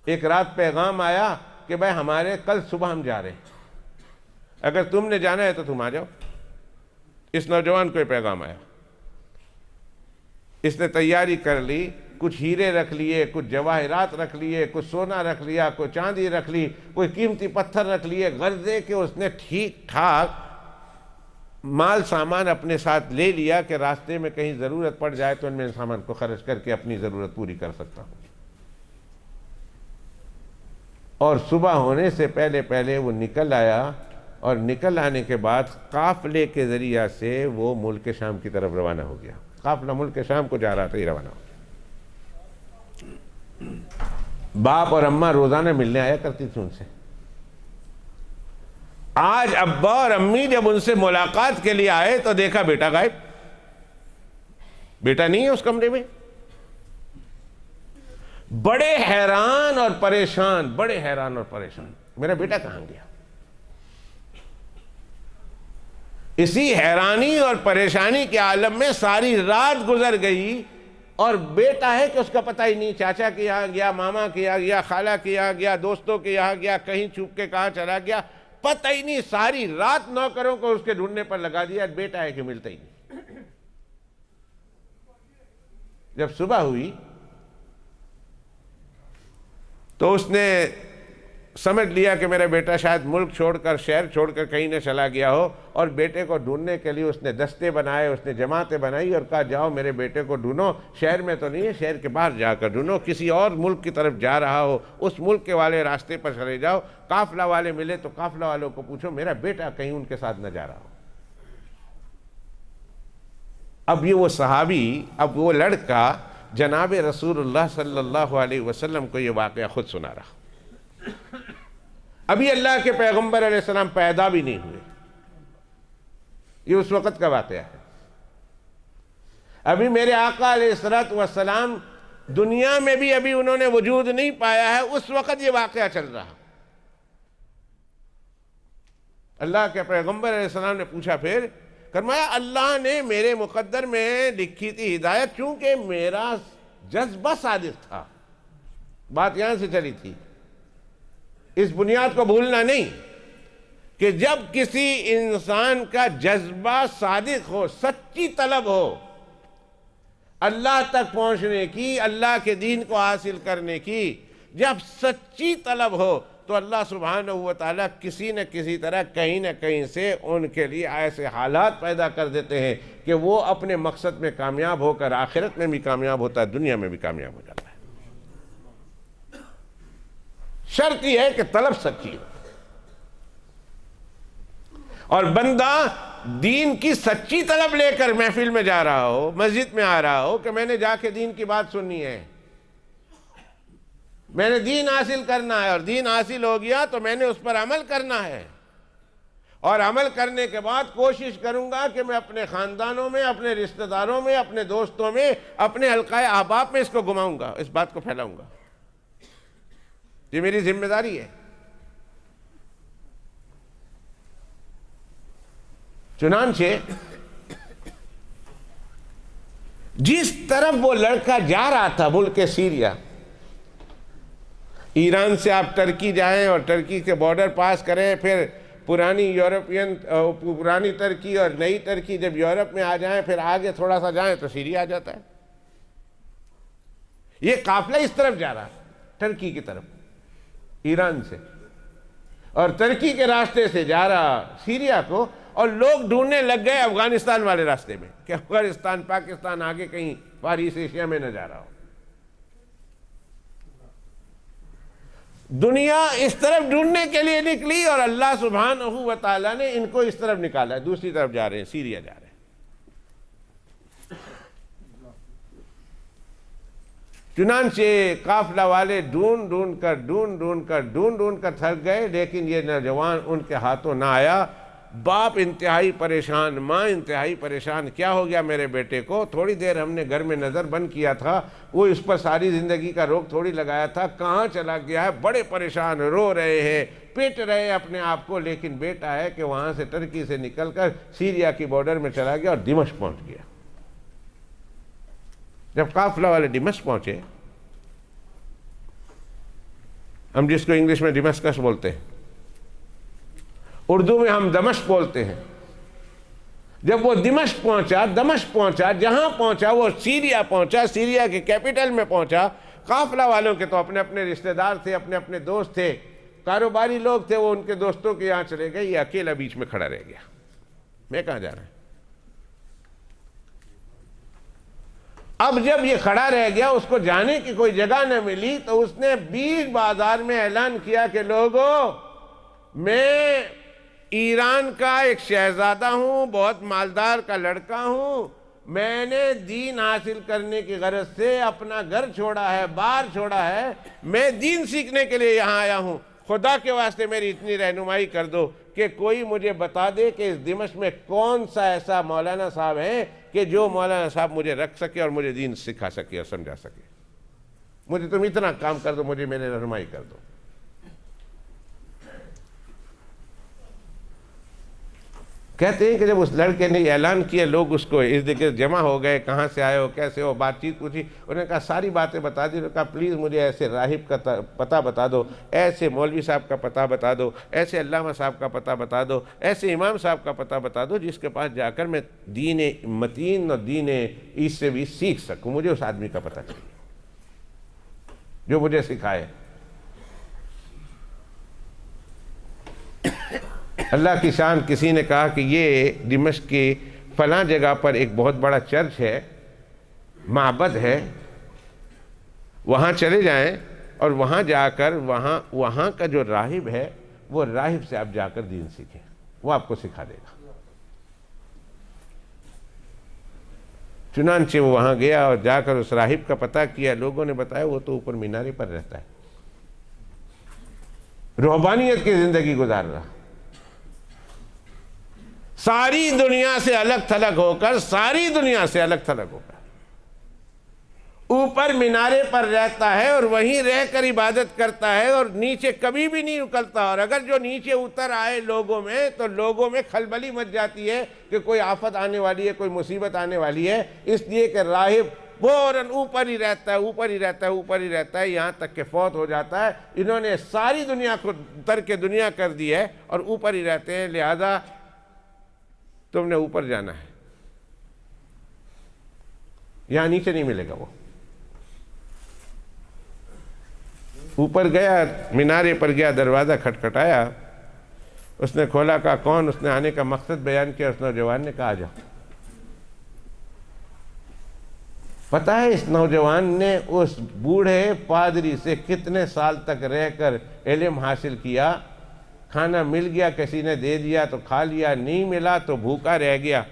S1: ایک رات پیغام آیا کہ بھائی ہمارے کل صبح ہم جا رہے ہیں، اگر تم نے جانا ہے تو تم آ جاؤ. اس نوجوان کو یہ پیغام آیا. اس نے تیاری کر لی، کچھ ہیرے رکھ لیے، کچھ جواہرات رکھ لیے، کچھ سونا رکھ لیا، کوئی چاندی رکھ لی، کوئی قیمتی پتھر رکھ لیے، غرضے کہ اس نے ٹھیک ٹھاک مال سامان اپنے ساتھ لے لیا کہ راستے میں کہیں ضرورت پڑ جائے تو ان میں سامان کو خرچ کر کے اپنی ضرورت پوری کر سکتا ہوں. اور صبح ہونے سے پہلے پہلے وہ نکل آیا، اور نکل آنے کے بعد قافلے کے ذریعہ سے وہ ملک شام کی طرف روانہ ہو گیا. قافلہ ملک شام کو جا رہا تھا، یہ روانہ ہو گیا. باپ اور اماں روزانہ ملنے آیا کرتی تھی ان سے. آج ابا اور امی جب ان سے ملاقات کے لیے آئے تو دیکھا بیٹا غائب، بیٹا نہیں ہے اس کمرے میں. بڑے حیران اور پریشان، بڑے حیران اور پریشان، میرا بیٹا کہاں گیا؟ اسی حیرانی اور پریشانی کے عالم میں ساری رات گزر گئی، اور بیٹا ہے کہ اس کا پتہ ہی نہیں. چاچا کے یہاں گیا، ماما کے یہاں گیا، خالہ کے یہاں گیا، دوستوں کے یہاں گیا، کہیں چھپ کے کہاں چلا گیا، پتہ ہی نہیں. ساری رات نوکروں کو اس کے ڈھونڈنے پر لگا دیا، بیٹا ہے کہ ملتا ہی نہیں. جب صبح ہوئی تو اس نے سمجھ لیا کہ میرا بیٹا شاید ملک چھوڑ کر، شہر چھوڑ کر کہیں نہ چلا گیا ہو، اور بیٹے کو ڈھونڈنے کے لیے اس نے دستے بنائے، اس نے جماعتیں بنائی اور کہا جاؤ میرے بیٹے کو ڈھونڈو. شہر میں تو نہیں ہے، شہر کے باہر جا کر ڈھونڈو، کسی اور ملک کی طرف جا رہا ہو اس ملک کے والے راستے پر چلے جاؤ، قافلہ والے ملے تو قافلہ والوں کو پوچھو میرا بیٹا کہیں ان کے ساتھ نہ جا رہا ہو. اب یہ وہ صحابی، اب وہ لڑکا جناب رسول اللہ صلی اللہ علیہ وسلم کو یہ واقعہ خود سنا رہا. ابھی اللہ کے پیغمبر علیہ السلام پیدا بھی نہیں ہوئے، یہ اس وقت کا واقعہ ہے. ابھی میرے آقا علیہ السلام دنیا میں بھی ابھی انہوں نے وجود نہیں پایا ہے، اس وقت یہ واقعہ چل رہا. اللہ کے پیغمبر علیہ السلام نے پوچھا، پھر فرمایا اللہ نے میرے مقدر میں لکھی تھی ہدایت، چونکہ میرا جذبہ صادق تھا. بات یہاں سے چلی تھی، اس بنیاد کو بھولنا نہیں کہ جب کسی انسان کا جذبہ صادق ہو، سچی طلب ہو اللہ تک پہنچنے کی، اللہ کے دین کو حاصل کرنے کی، جب سچی طلب ہو تو اللہ سبحانہ و تعالیٰ کسی نہ کسی طرح کہیں نہ کہیں سے ان کے لیے ایسے حالات پیدا کر دیتے ہیں کہ وہ اپنے مقصد میں کامیاب ہو کر آخرت میں بھی کامیاب ہوتا ہے، دنیا میں بھی کامیاب ہو جاتا ہے. شرط یہ ہے کہ طلب سچی ہو، اور بندہ دین کی سچی طلب لے کر محفل میں جا رہا ہو، مسجد میں آ رہا ہو کہ میں نے جا کے دین کی بات سننی ہے، میں نے دین حاصل کرنا ہے، اور دین حاصل ہو گیا تو میں نے اس پر عمل کرنا ہے، اور عمل کرنے کے بعد کوشش کروں گا کہ میں اپنے خاندانوں میں، اپنے رشتہ داروں میں، اپنے دوستوں میں، اپنے حلقہ احباب میں اس کو گھماؤں گا، اس بات کو پھیلاؤں گا. یہ میری ذمہ داری ہے. چنانچہ جس طرف وہ لڑکا جا رہا تھا ملک سیریا، ایران سے آپ ترکی جائیں اور ترکی کے بارڈر پاس کریں، پھر پرانی ترکی اور نئی ترکی جب یورپ میں آ جائیں، پھر آگے تھوڑا سا جائیں تو سیریا آ جاتا ہے. یہ قافلہ اس طرف جا رہا ہے، ترکی کی طرف، ایران سے. اور ترکی کے راستے سے جا رہا سیریا کو، اور لوگ ڈھونڈنے لگ گئے افغانستان والے راستے میں کہ افغانستان پاکستان آگے کہیں فار ایسٹ ایشیا میں نہ جا رہا ہو۔ دنیا اس طرف ڈھونڈنے کے لیے نکلی اور اللہ سبحانہ و تعالیٰ نے ان کو اس طرف نکالا، دوسری طرف جا رہے ہیں، سیریا جا رہے ہیں۔ چنانچہ قافلہ والے ڈھونڈ کر تھک گئے، لیکن یہ نوجوان ان کے ہاتھوں نہ آیا۔ باپ انتہائی پریشان، ماں انتہائی پریشان، کیا ہو گیا میرے بیٹے کو؟ تھوڑی دیر ہم نے گھر میں نظر بند کیا تھا، وہ اس پر ساری زندگی کا روک تھوڑی لگایا تھا، کہاں چلا گیا ہے؟ بڑے پریشان، رو رہے ہیں، پیٹ رہے اپنے آپ کو، لیکن بیٹا ہے کہ وہاں سے ترکی سے نکل کر سیریا کی بارڈر میں چلا گیا اور دمشق پہنچ گیا۔ جب قافلہ والے دمشق پہنچے، ہم جس کو انگلش میں ڈمسکس بولتے ہیں، اردو میں ہم دمشق بولتے ہیں، جب وہ دمشق پہنچا، جہاں پہنچا وہ سیریا پہنچا، سیریا کے کیپٹل میں پہنچا۔ قافلہ والوں کے تو اپنے اپنے رشتہ دار تھے، اپنے اپنے دوست تھے، کاروباری لوگ تھے، وہ ان کے دوستوں کے یہاں چلے گئے، یہ اکیلا بیچ میں کھڑا رہ گیا، میں کہاں جا رہا ہوں؟ اب جب یہ کھڑا رہ گیا، اس کو جانے کی کوئی جگہ نہ ملی، تو اس نے بیچ بازار میں اعلان کیا کہ لوگوں، میں ایران کا ایک شہزادہ ہوں، بہت مالدار کا لڑکا ہوں، میں نے دین حاصل کرنے کی غرض سے اپنا گھر چھوڑا ہے، بار چھوڑا ہے، میں دین سیکھنے کے لیے یہاں آیا ہوں، خدا کے واسطے میری اتنی رہنمائی کر دو کہ کوئی مجھے بتا دے کہ اس دمشق میں کون سا ایسا مولانا صاحب ہے کہ جو مولانا صاحب مجھے رکھ سکے اور مجھے دین سکھا سکے اور سمجھا سکے، مجھے تم اتنا کام کر دو، مجھے میرے رہنمائی کر دو۔ کہتے ہیں کہ جب اس لڑکے نے اعلان کیا، لوگ اس کو ارد گرد جمع ہو گئے، کہاں سے آئے ہو، کیسے ہو، بات چیت پوچھی، انہوں نے کہا ساری باتیں بتا دی، انہوں نے کہا پلیز مجھے ایسے راہب کا پتہ بتا دو، ایسے مولوی صاحب کا پتہ بتا دو، ایسے علامہ صاحب کا پتہ بتا دو، ایسے امام صاحب کا پتہ بتا دو، جس کے پاس جا کر میں دین متین اور دین اس سے بھی سیکھ سکوں، مجھے اس آدمی کا پتہ چاہیے جو مجھے سکھائے۔ اللہ کی شان، کسی نے کہا کہ یہ دمشق کی فلاں جگہ پر ایک بہت بڑا چرچ ہے، معبد ہے، وہاں چلے جائیں اور وہاں جا کر وہاں کا جو راہب ہے، وہ راہب سے آپ جا کر دین سیکھیں، وہ آپ کو سکھا دے گا۔ چنانچہ وہ وہاں گیا اور جا کر اس راہب کا پتہ کیا، لوگوں نے بتایا وہ تو اوپر مینارے پر رہتا ہے، روحانیت کی زندگی گزار رہا، ساری دنیا سے الگ تھلگ ہو کر، اوپر مینارے پر رہتا ہے اور وہیں رہ کر عبادت کرتا ہے اور نیچے کبھی بھی نہیں اکلتا، اور اگر جو نیچے اتر آئے لوگوں میں تو لوگوں میں کھلبلی مچ جاتی ہے کہ کوئی آفت آنے والی ہے، کوئی مصیبت آنے والی ہے، اس لیے کہ راہب فوراً اوپر ہی رہتا ہے یہاں تک کہ فوت ہو جاتا ہے۔ انہوں نے ساری دنیا کو ترک دنیا کر دی ہے اور اوپر ہی رہتے ہیں، لہذا تم نے اوپر جانا ہے، یہاں نیچے نہیں ملے گا۔ وہ اوپر گیا، مینارے پر گیا، دروازہ کھٹکھٹایا، اس نے کھولا، کہا کون؟ اس نے آنے کا مقصد بیان کیا، اس نوجوان نے کہا آ جاؤ۔ پتہ ہے اس نوجوان نے اس بوڑھے پادری سے کتنے سال تک رہ کر علم حاصل کیا؟ کھانا مل گیا کسی نے دے دیا تو کھا لیا، نہیں ملا تو بھوکا رہ گیا۔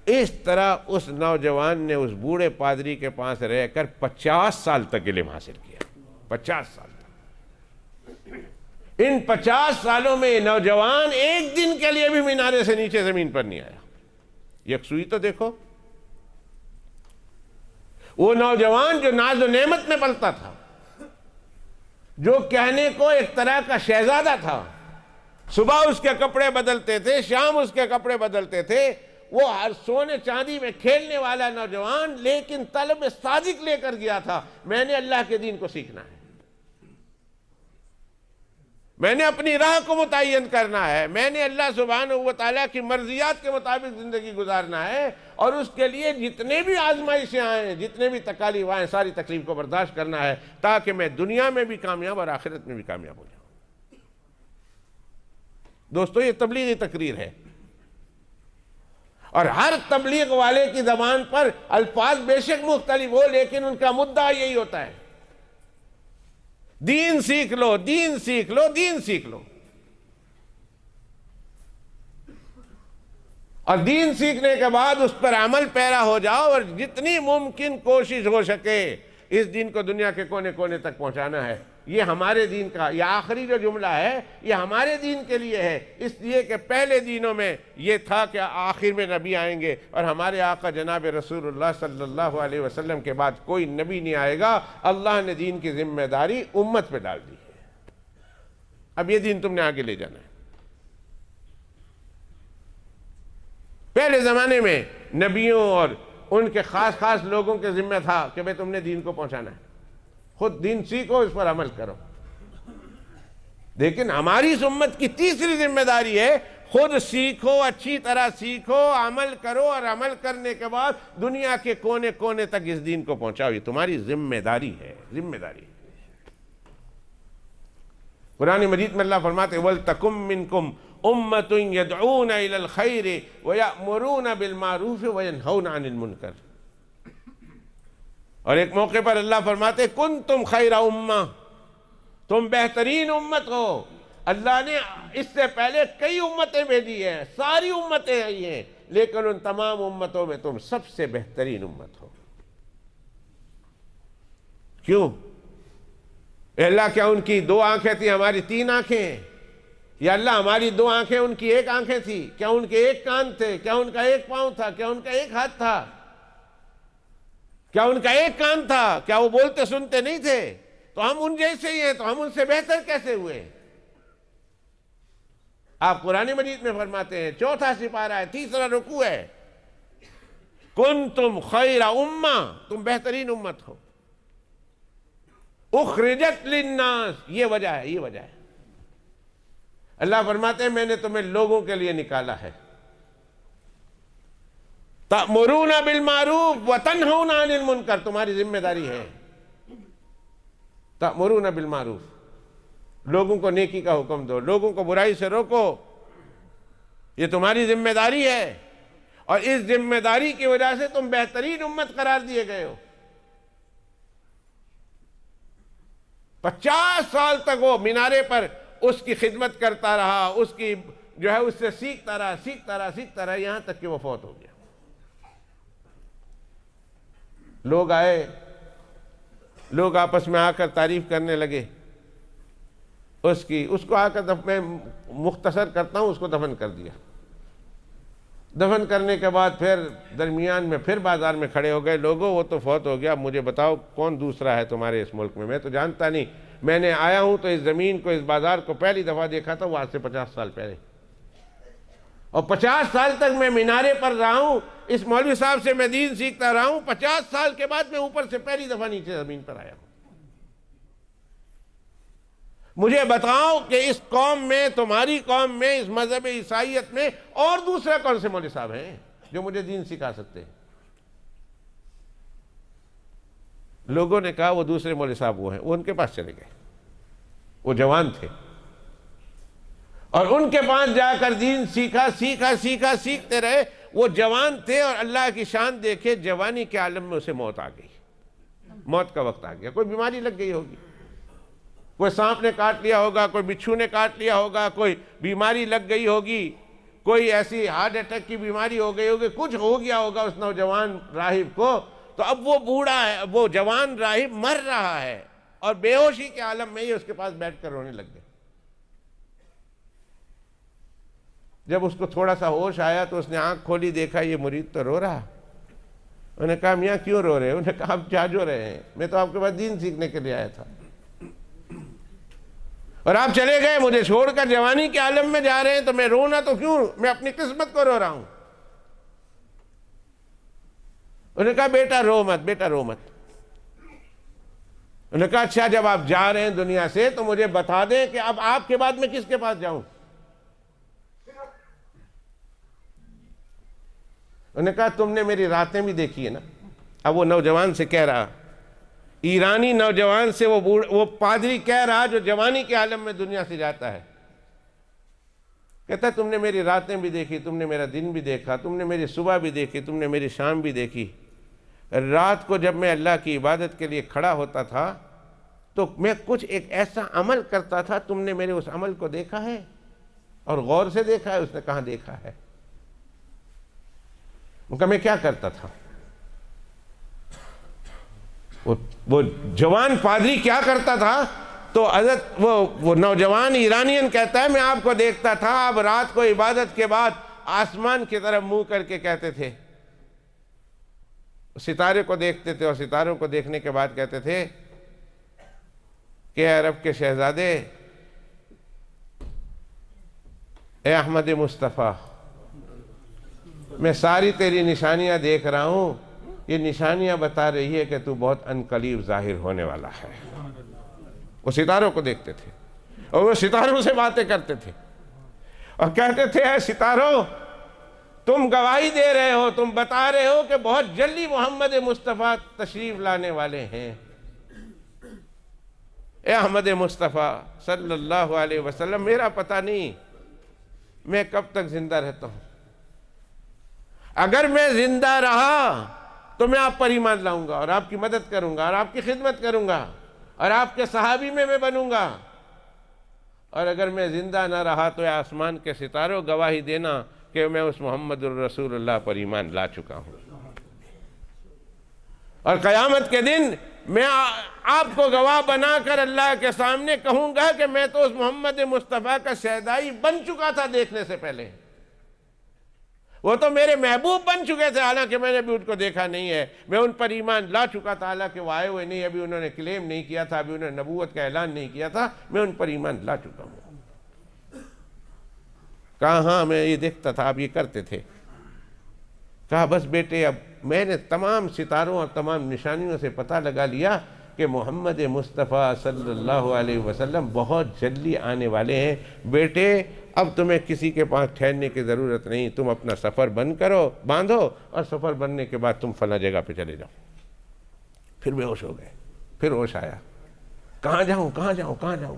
S1: اس طرح اس نوجوان نے اس بوڑھے پادری کے پاس رہ کر 50 سال تک علم حاصل کیا، 50 سال تک۔ ان 50 سالوں میں نوجوان ایک دن کے لیے بھی مینارے سے نیچے زمین پر نہیں آیا۔ یکسوئی تو دیکھو، وہ نوجوان جو ناز و نعمت میں پلتا تھا، جو کہنے کو ایک طرح کا شہزادہ تھا، صبح اس کے کپڑے بدلتے تھے، شام اس کے کپڑے بدلتے تھے، وہ ہر سونے چاندی میں کھیلنے والا نوجوان، لیکن طلب صادق لے کر گیا تھا، میں نے اللہ کے دین کو سیکھنا ہے، میں نے اپنی راہ کو متعین کرنا ہے، میں نے اللہ سبحانہ و تعالیٰ کی مرضیات کے مطابق زندگی گزارنا ہے، اور اس کے لیے جتنے بھی آزمائشیں آئیں، جتنے بھی تکالیف آئیں، ساری تکلیف کو برداشت کرنا ہے، تاکہ میں دنیا میں بھی کامیاب اور آخرت میں بھی کامیاب ہو جاؤں۔ دوستو یہ تبلیغی تقریر ہے، اور ہر تبلیغ والے کی زبان پر الفاظ بے شک مختلف ہو، لیکن ان کا مدعا یہی ہوتا ہے، دین سیکھ لو، دین سیکھ لو، دین سیکھ لو۔ اور دین سیکھنے کے بعد اس پر عمل پیرا ہو جاؤ، اور جتنی ممکن کوشش ہو سکے اس دین کو دنیا کے کونے کونے تک پہنچانا ہے۔ یہ ہمارے دین کا یہ آخری جو جملہ ہے یہ ہمارے دین کے لیے ہے، اس لیے کہ پہلے دینوں میں یہ تھا کہ آخر میں نبی آئیں گے، اور ہمارے آقا جناب رسول اللہ صلی اللہ علیہ وسلم کے بعد کوئی نبی نہیں آئے گا۔ اللہ نے دین کی ذمہ داری امت پہ ڈال دی ہے، اب یہ دین تم نے آگے لے جانا ہے۔ پہلے زمانے میں نبیوں اور ان کے خاص خاص لوگوں کے ذمہ تھا کہ بھئی تم نے دین کو پہنچانا ہے، خود دین سیکھو، اس پر عمل کرو۔ لیکن ہماری اس امت کی تیسری ذمہ داری ہے، خود سیکھو، اچھی طرح سیکھو، عمل کرو، اور عمل کرنے کے بعد دنیا کے کونے کونے تک اس دین کو پہنچاؤ۔ یہ تمہاری ذمہ داری ہے، ذمہ داری۔ قرآن مجید میں اللہ فرماتے ہیں وَلْتَكُمْ مِنْكُمْ أُمَّةٌ يَدْعُونَ إِلَى الْخَيْرِ وَيَأْمُرُونَ بِالْمَعْرُوفِ وَيَنْهَوْنَ عَنِ الْمُنْكَرِ۔ اور ایک موقع پر اللہ فرماتے کنتم خیر امہ، تم بہترین امت ہو۔ اللہ نے اس سے پہلے کئی امتیں بھیجی ہیں، ساری امتیں آئی ہیں، لیکن ان تمام امتوں میں تم سب سے بہترین امت ہو۔ کیوں؟ اے اللہ کیا ان کی 2 آنکھیں تھیں، ہماری 3 آنکھیں ہیں؟ یا اللہ ہماری 2 آنکھیں ان کی 1 آنکھیں تھی؟ کیا ان کے 1 کان تھے؟ کیا ان کا 1 پاؤں تھا؟ کیا ان کا 1 ہاتھ تھا؟ کیا ان کا 1 کان تھا؟ کیا وہ بولتے سنتے نہیں تھے؟ تو ہم ان جیسے ہی ہیں، تو ہم ان سے بہتر کیسے ہوئے؟ آپ قرآن مجید میں فرماتے ہیں 4تھا سپارہ ہے، 3را رکوع ہے، کنتم خیر امہ، تم بہترین امت ہو، اخرجت للناس، یہ وجہ ہے، یہ وجہ ہے۔ اللہ فرماتے ہیں میں نے تمہیں لوگوں کے لیے نکالا ہے، تأمرون بالمعروف وتنہون عن المنکر، تمہاری ذمہ داری ہے تأمرون بالمعروف، لوگوں کو نیکی کا حکم دو، لوگوں کو برائی سے روکو، یہ تمہاری ذمہ داری ہے، اور اس ذمہ داری کی وجہ سے تم بہترین امت قرار دیے گئے ہو۔ 50 سال تک وہ مینارے پر اس کی خدمت کرتا رہا، اس کی جو ہے اس سے سیکھتا رہا، یہاں تک کہ وہ فوت ہو گیا۔ لوگ آئے، لوگ آپس میں آ کر تعریف کرنے لگے اس کو آ کر میں مختصر کرتا ہوں، اس کو دفن کر دیا۔ دفن کرنے کے بعد پھر درمیان میں پھر بازار میں کھڑے ہو گئے، لوگوں وہ تو فوت ہو گیا، مجھے بتاؤ کون دوسرا ہے تمہارے اس ملک میں تو جانتا نہیں، میں نے آیا ہوں تو اس زمین کو، اس بازار کو پہلی دفعہ دیکھا تھا وہ آج سے 50 سال پہلے، اور 50 سال تک میں مینارے پر رہا ہوں، اس مولوی صاحب سے میں دین سیکھتا رہا ہوں، 50 سال کے بعد میں اوپر سے پہلی دفعہ نیچے زمین پر آیا ہوں۔ مجھے بتاؤ کہ اس قوم میں، تمہاری قوم میں، اس مذہب عیسائیت میں اور دوسرے کون سے مولوی صاحب ہیں جو مجھے دین سکھا سکتے ہیں؟ لوگوں نے کہا وہ دوسرے مولوی صاحب وہ ہیں، وہ ان کے پاس چلے گئے، وہ جوان تھے، اور ان کے پاس جا کر دین سیکھتے رہے۔ وہ جوان تھے اور اللہ کی شان دیکھے، جوانی کے عالم میں اسے موت آ گئی، موت کا وقت آ گیا، کوئی بیماری لگ گئی ہوگی، کوئی سانپ نے کاٹ لیا ہوگا، کوئی بچھو نے کاٹ لیا ہوگا، کوئی بیماری لگ گئی ہوگی، کوئی ایسی ہارٹ اٹیک کی بیماری ہو گئی ہوگی، کچھ ہو گیا ہوگا اس نوجوان راہب کو، تو اب وہ بوڑھا ہے، وہ جوان راہب مر رہا ہے، اور بے ہوشی کے عالم میں ہی اس کے پاس بیٹھ کر رونے لگ گئے۔ جب اس کو تھوڑا سا ہوش آیا تو اس نے آنکھ کھولی، دیکھا یہ مرید تو رو رہا۔ انہوں نے کہا میاں کیوں رو رہے ہیں؟ انہوں نے کہا آپ کیا جو رہے ہیں، میں تو آپ کے پاس دین سیکھنے کے لیے آیا تھا، اور آپ چلے گئے مجھے چھوڑ کر، جوانی کے عالم میں جا رہے ہیں، تو میں رونا تو کیوں، میں اپنی قسمت کو رو رہا ہوں۔ انہوں نے کہا بیٹا رو مت، بیٹا رو مت۔ انہوں نے کہا اچھا جب آپ جا رہے ہیں دنیا سے تو مجھے بتا دیں کہ اب آپ کے بعد میں کس کے پاس جاؤں؟ انہوں نے کہا تم نے میری راتیں بھی دیکھی ہے نا۔ اب وہ نوجوان سے کہہ رہا، ایرانی نوجوان سے وہ پادری کہہ رہا جو جوانی کے عالم میں دنیا سے جاتا ہے، کہتا ہے تم نے میری راتیں بھی دیکھی، تم نے میرا دن بھی دیکھا، تم نے میری صبح بھی دیکھی، تم نے میری شام بھی دیکھی۔ رات کو جب میں اللہ کی عبادت کے لیے کھڑا ہوتا تھا تو میں کچھ ایک ایسا عمل کرتا تھا، تم نے میرے اس عمل کو دیکھا ہے اور غور سے دیکھا ہے؟ اس نے کہاں دیکھا ہے؟ ان کا میں کیا کرتا تھا؟ وہ جوان پادری کیا کرتا تھا؟ تو حضرت وہ نوجوان ایرانین کہتا ہے میں آپ کو دیکھتا تھا، آپ رات کو عبادت کے بعد آسمان کی طرف منہ کر کے کہتے تھے، ستارے کو دیکھتے تھے اور ستاروں کو دیکھنے کے بعد کہتے تھے کہ اے عرب کے شہزادے، اے احمد مصطفیٰ، میں ساری تیری نشانیاں دیکھ رہا ہوں، یہ نشانیاں بتا رہی ہے کہ تو بہت عنقریب ظاہر ہونے والا ہے۔ وہ ستاروں کو دیکھتے تھے اور وہ ستاروں سے باتیں کرتے تھے اور کہتے تھے اے ستاروں، تم گواہی دے رہے ہو، تم بتا رہے ہو کہ بہت جلدی محمد مصطفیٰ تشریف لانے والے ہیں۔ اے احمد مصطفیٰ صلی اللہ علیہ وسلم، میرا پتہ نہیں میں کب تک زندہ رہتا ہوں، اگر میں زندہ رہا تو میں آپ پر ایمان لاؤں گا اور آپ کی مدد کروں گا اور آپ کی خدمت کروں گا اور آپ کے صحابی میں بنوں گا، اور اگر میں زندہ نہ رہا تو آسمان کے ستاروں گواہی دینا کہ میں اس محمد الرسول اللہ پر ایمان لا چکا ہوں، اور قیامت کے دن میں آپ کو گواہ بنا کر اللہ کے سامنے کہوں گا کہ میں تو اس محمد مصطفیٰ کا شہدائی بن چکا تھا دیکھنے سے پہلے، وہ تو میرے محبوب بن چکے تھے، حالانکہ میں نے بھی ان کو دیکھا نہیں ہے، میں ان پر ایمان لا چکا تھا، حالانکہ وہ آئے ہوئے نہیں، ابھی انہوں نے کلیم نہیں کیا تھا، ابھی انہوں نے نبوت کا اعلان نہیں کیا تھا، میں ان پر ایمان لا چکا ہوں۔ کہا ہاں میں یہ دیکھتا تھا، آپ یہ کرتے تھے۔ کہا بس بیٹے، اب میں نے تمام ستاروں اور تمام نشانیوں سے پتہ لگا لیا کہ محمد مصطفیٰ صلی اللہ علیہ وسلم بہت جلدی آنے والے ہیں، بیٹے اب تمہیں کسی کے پاس ٹھہرنے کی ضرورت نہیں، تم اپنا سفر باندھو اور سفر بننے کے بعد تم فلاں جگہ پہ چلے جاؤ۔ پھر بے ہوش ہو گئے، پھر ہوش آیا، کہاں جاؤں کہاں جاؤں کہاں جاؤں؟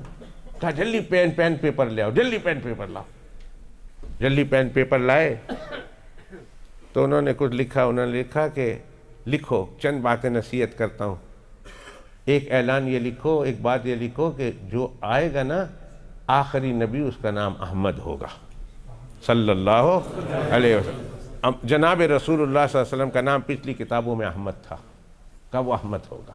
S1: کہا جلدی پین پیپر لے آؤ، جلدی پین پیپر لاؤ۔ جلدی پین پیپر لائے تو انہوں نے کچھ لکھا، انہوں نے لکھا کہ لکھو، چند باتیں نصیحت کرتا ہوں، ایک اعلان یہ لکھو، ایک بات یہ لکھو کہ جو آئے گا نا آخری نبی، اس کا نام احمد ہوگا صلی اللہ علیہ وسلم۔ جناب رسول اللہ صلی اللہ علیہ وسلم کا نام پچھلی کتابوں میں احمد تھا، کب وہ احمد ہوگا۔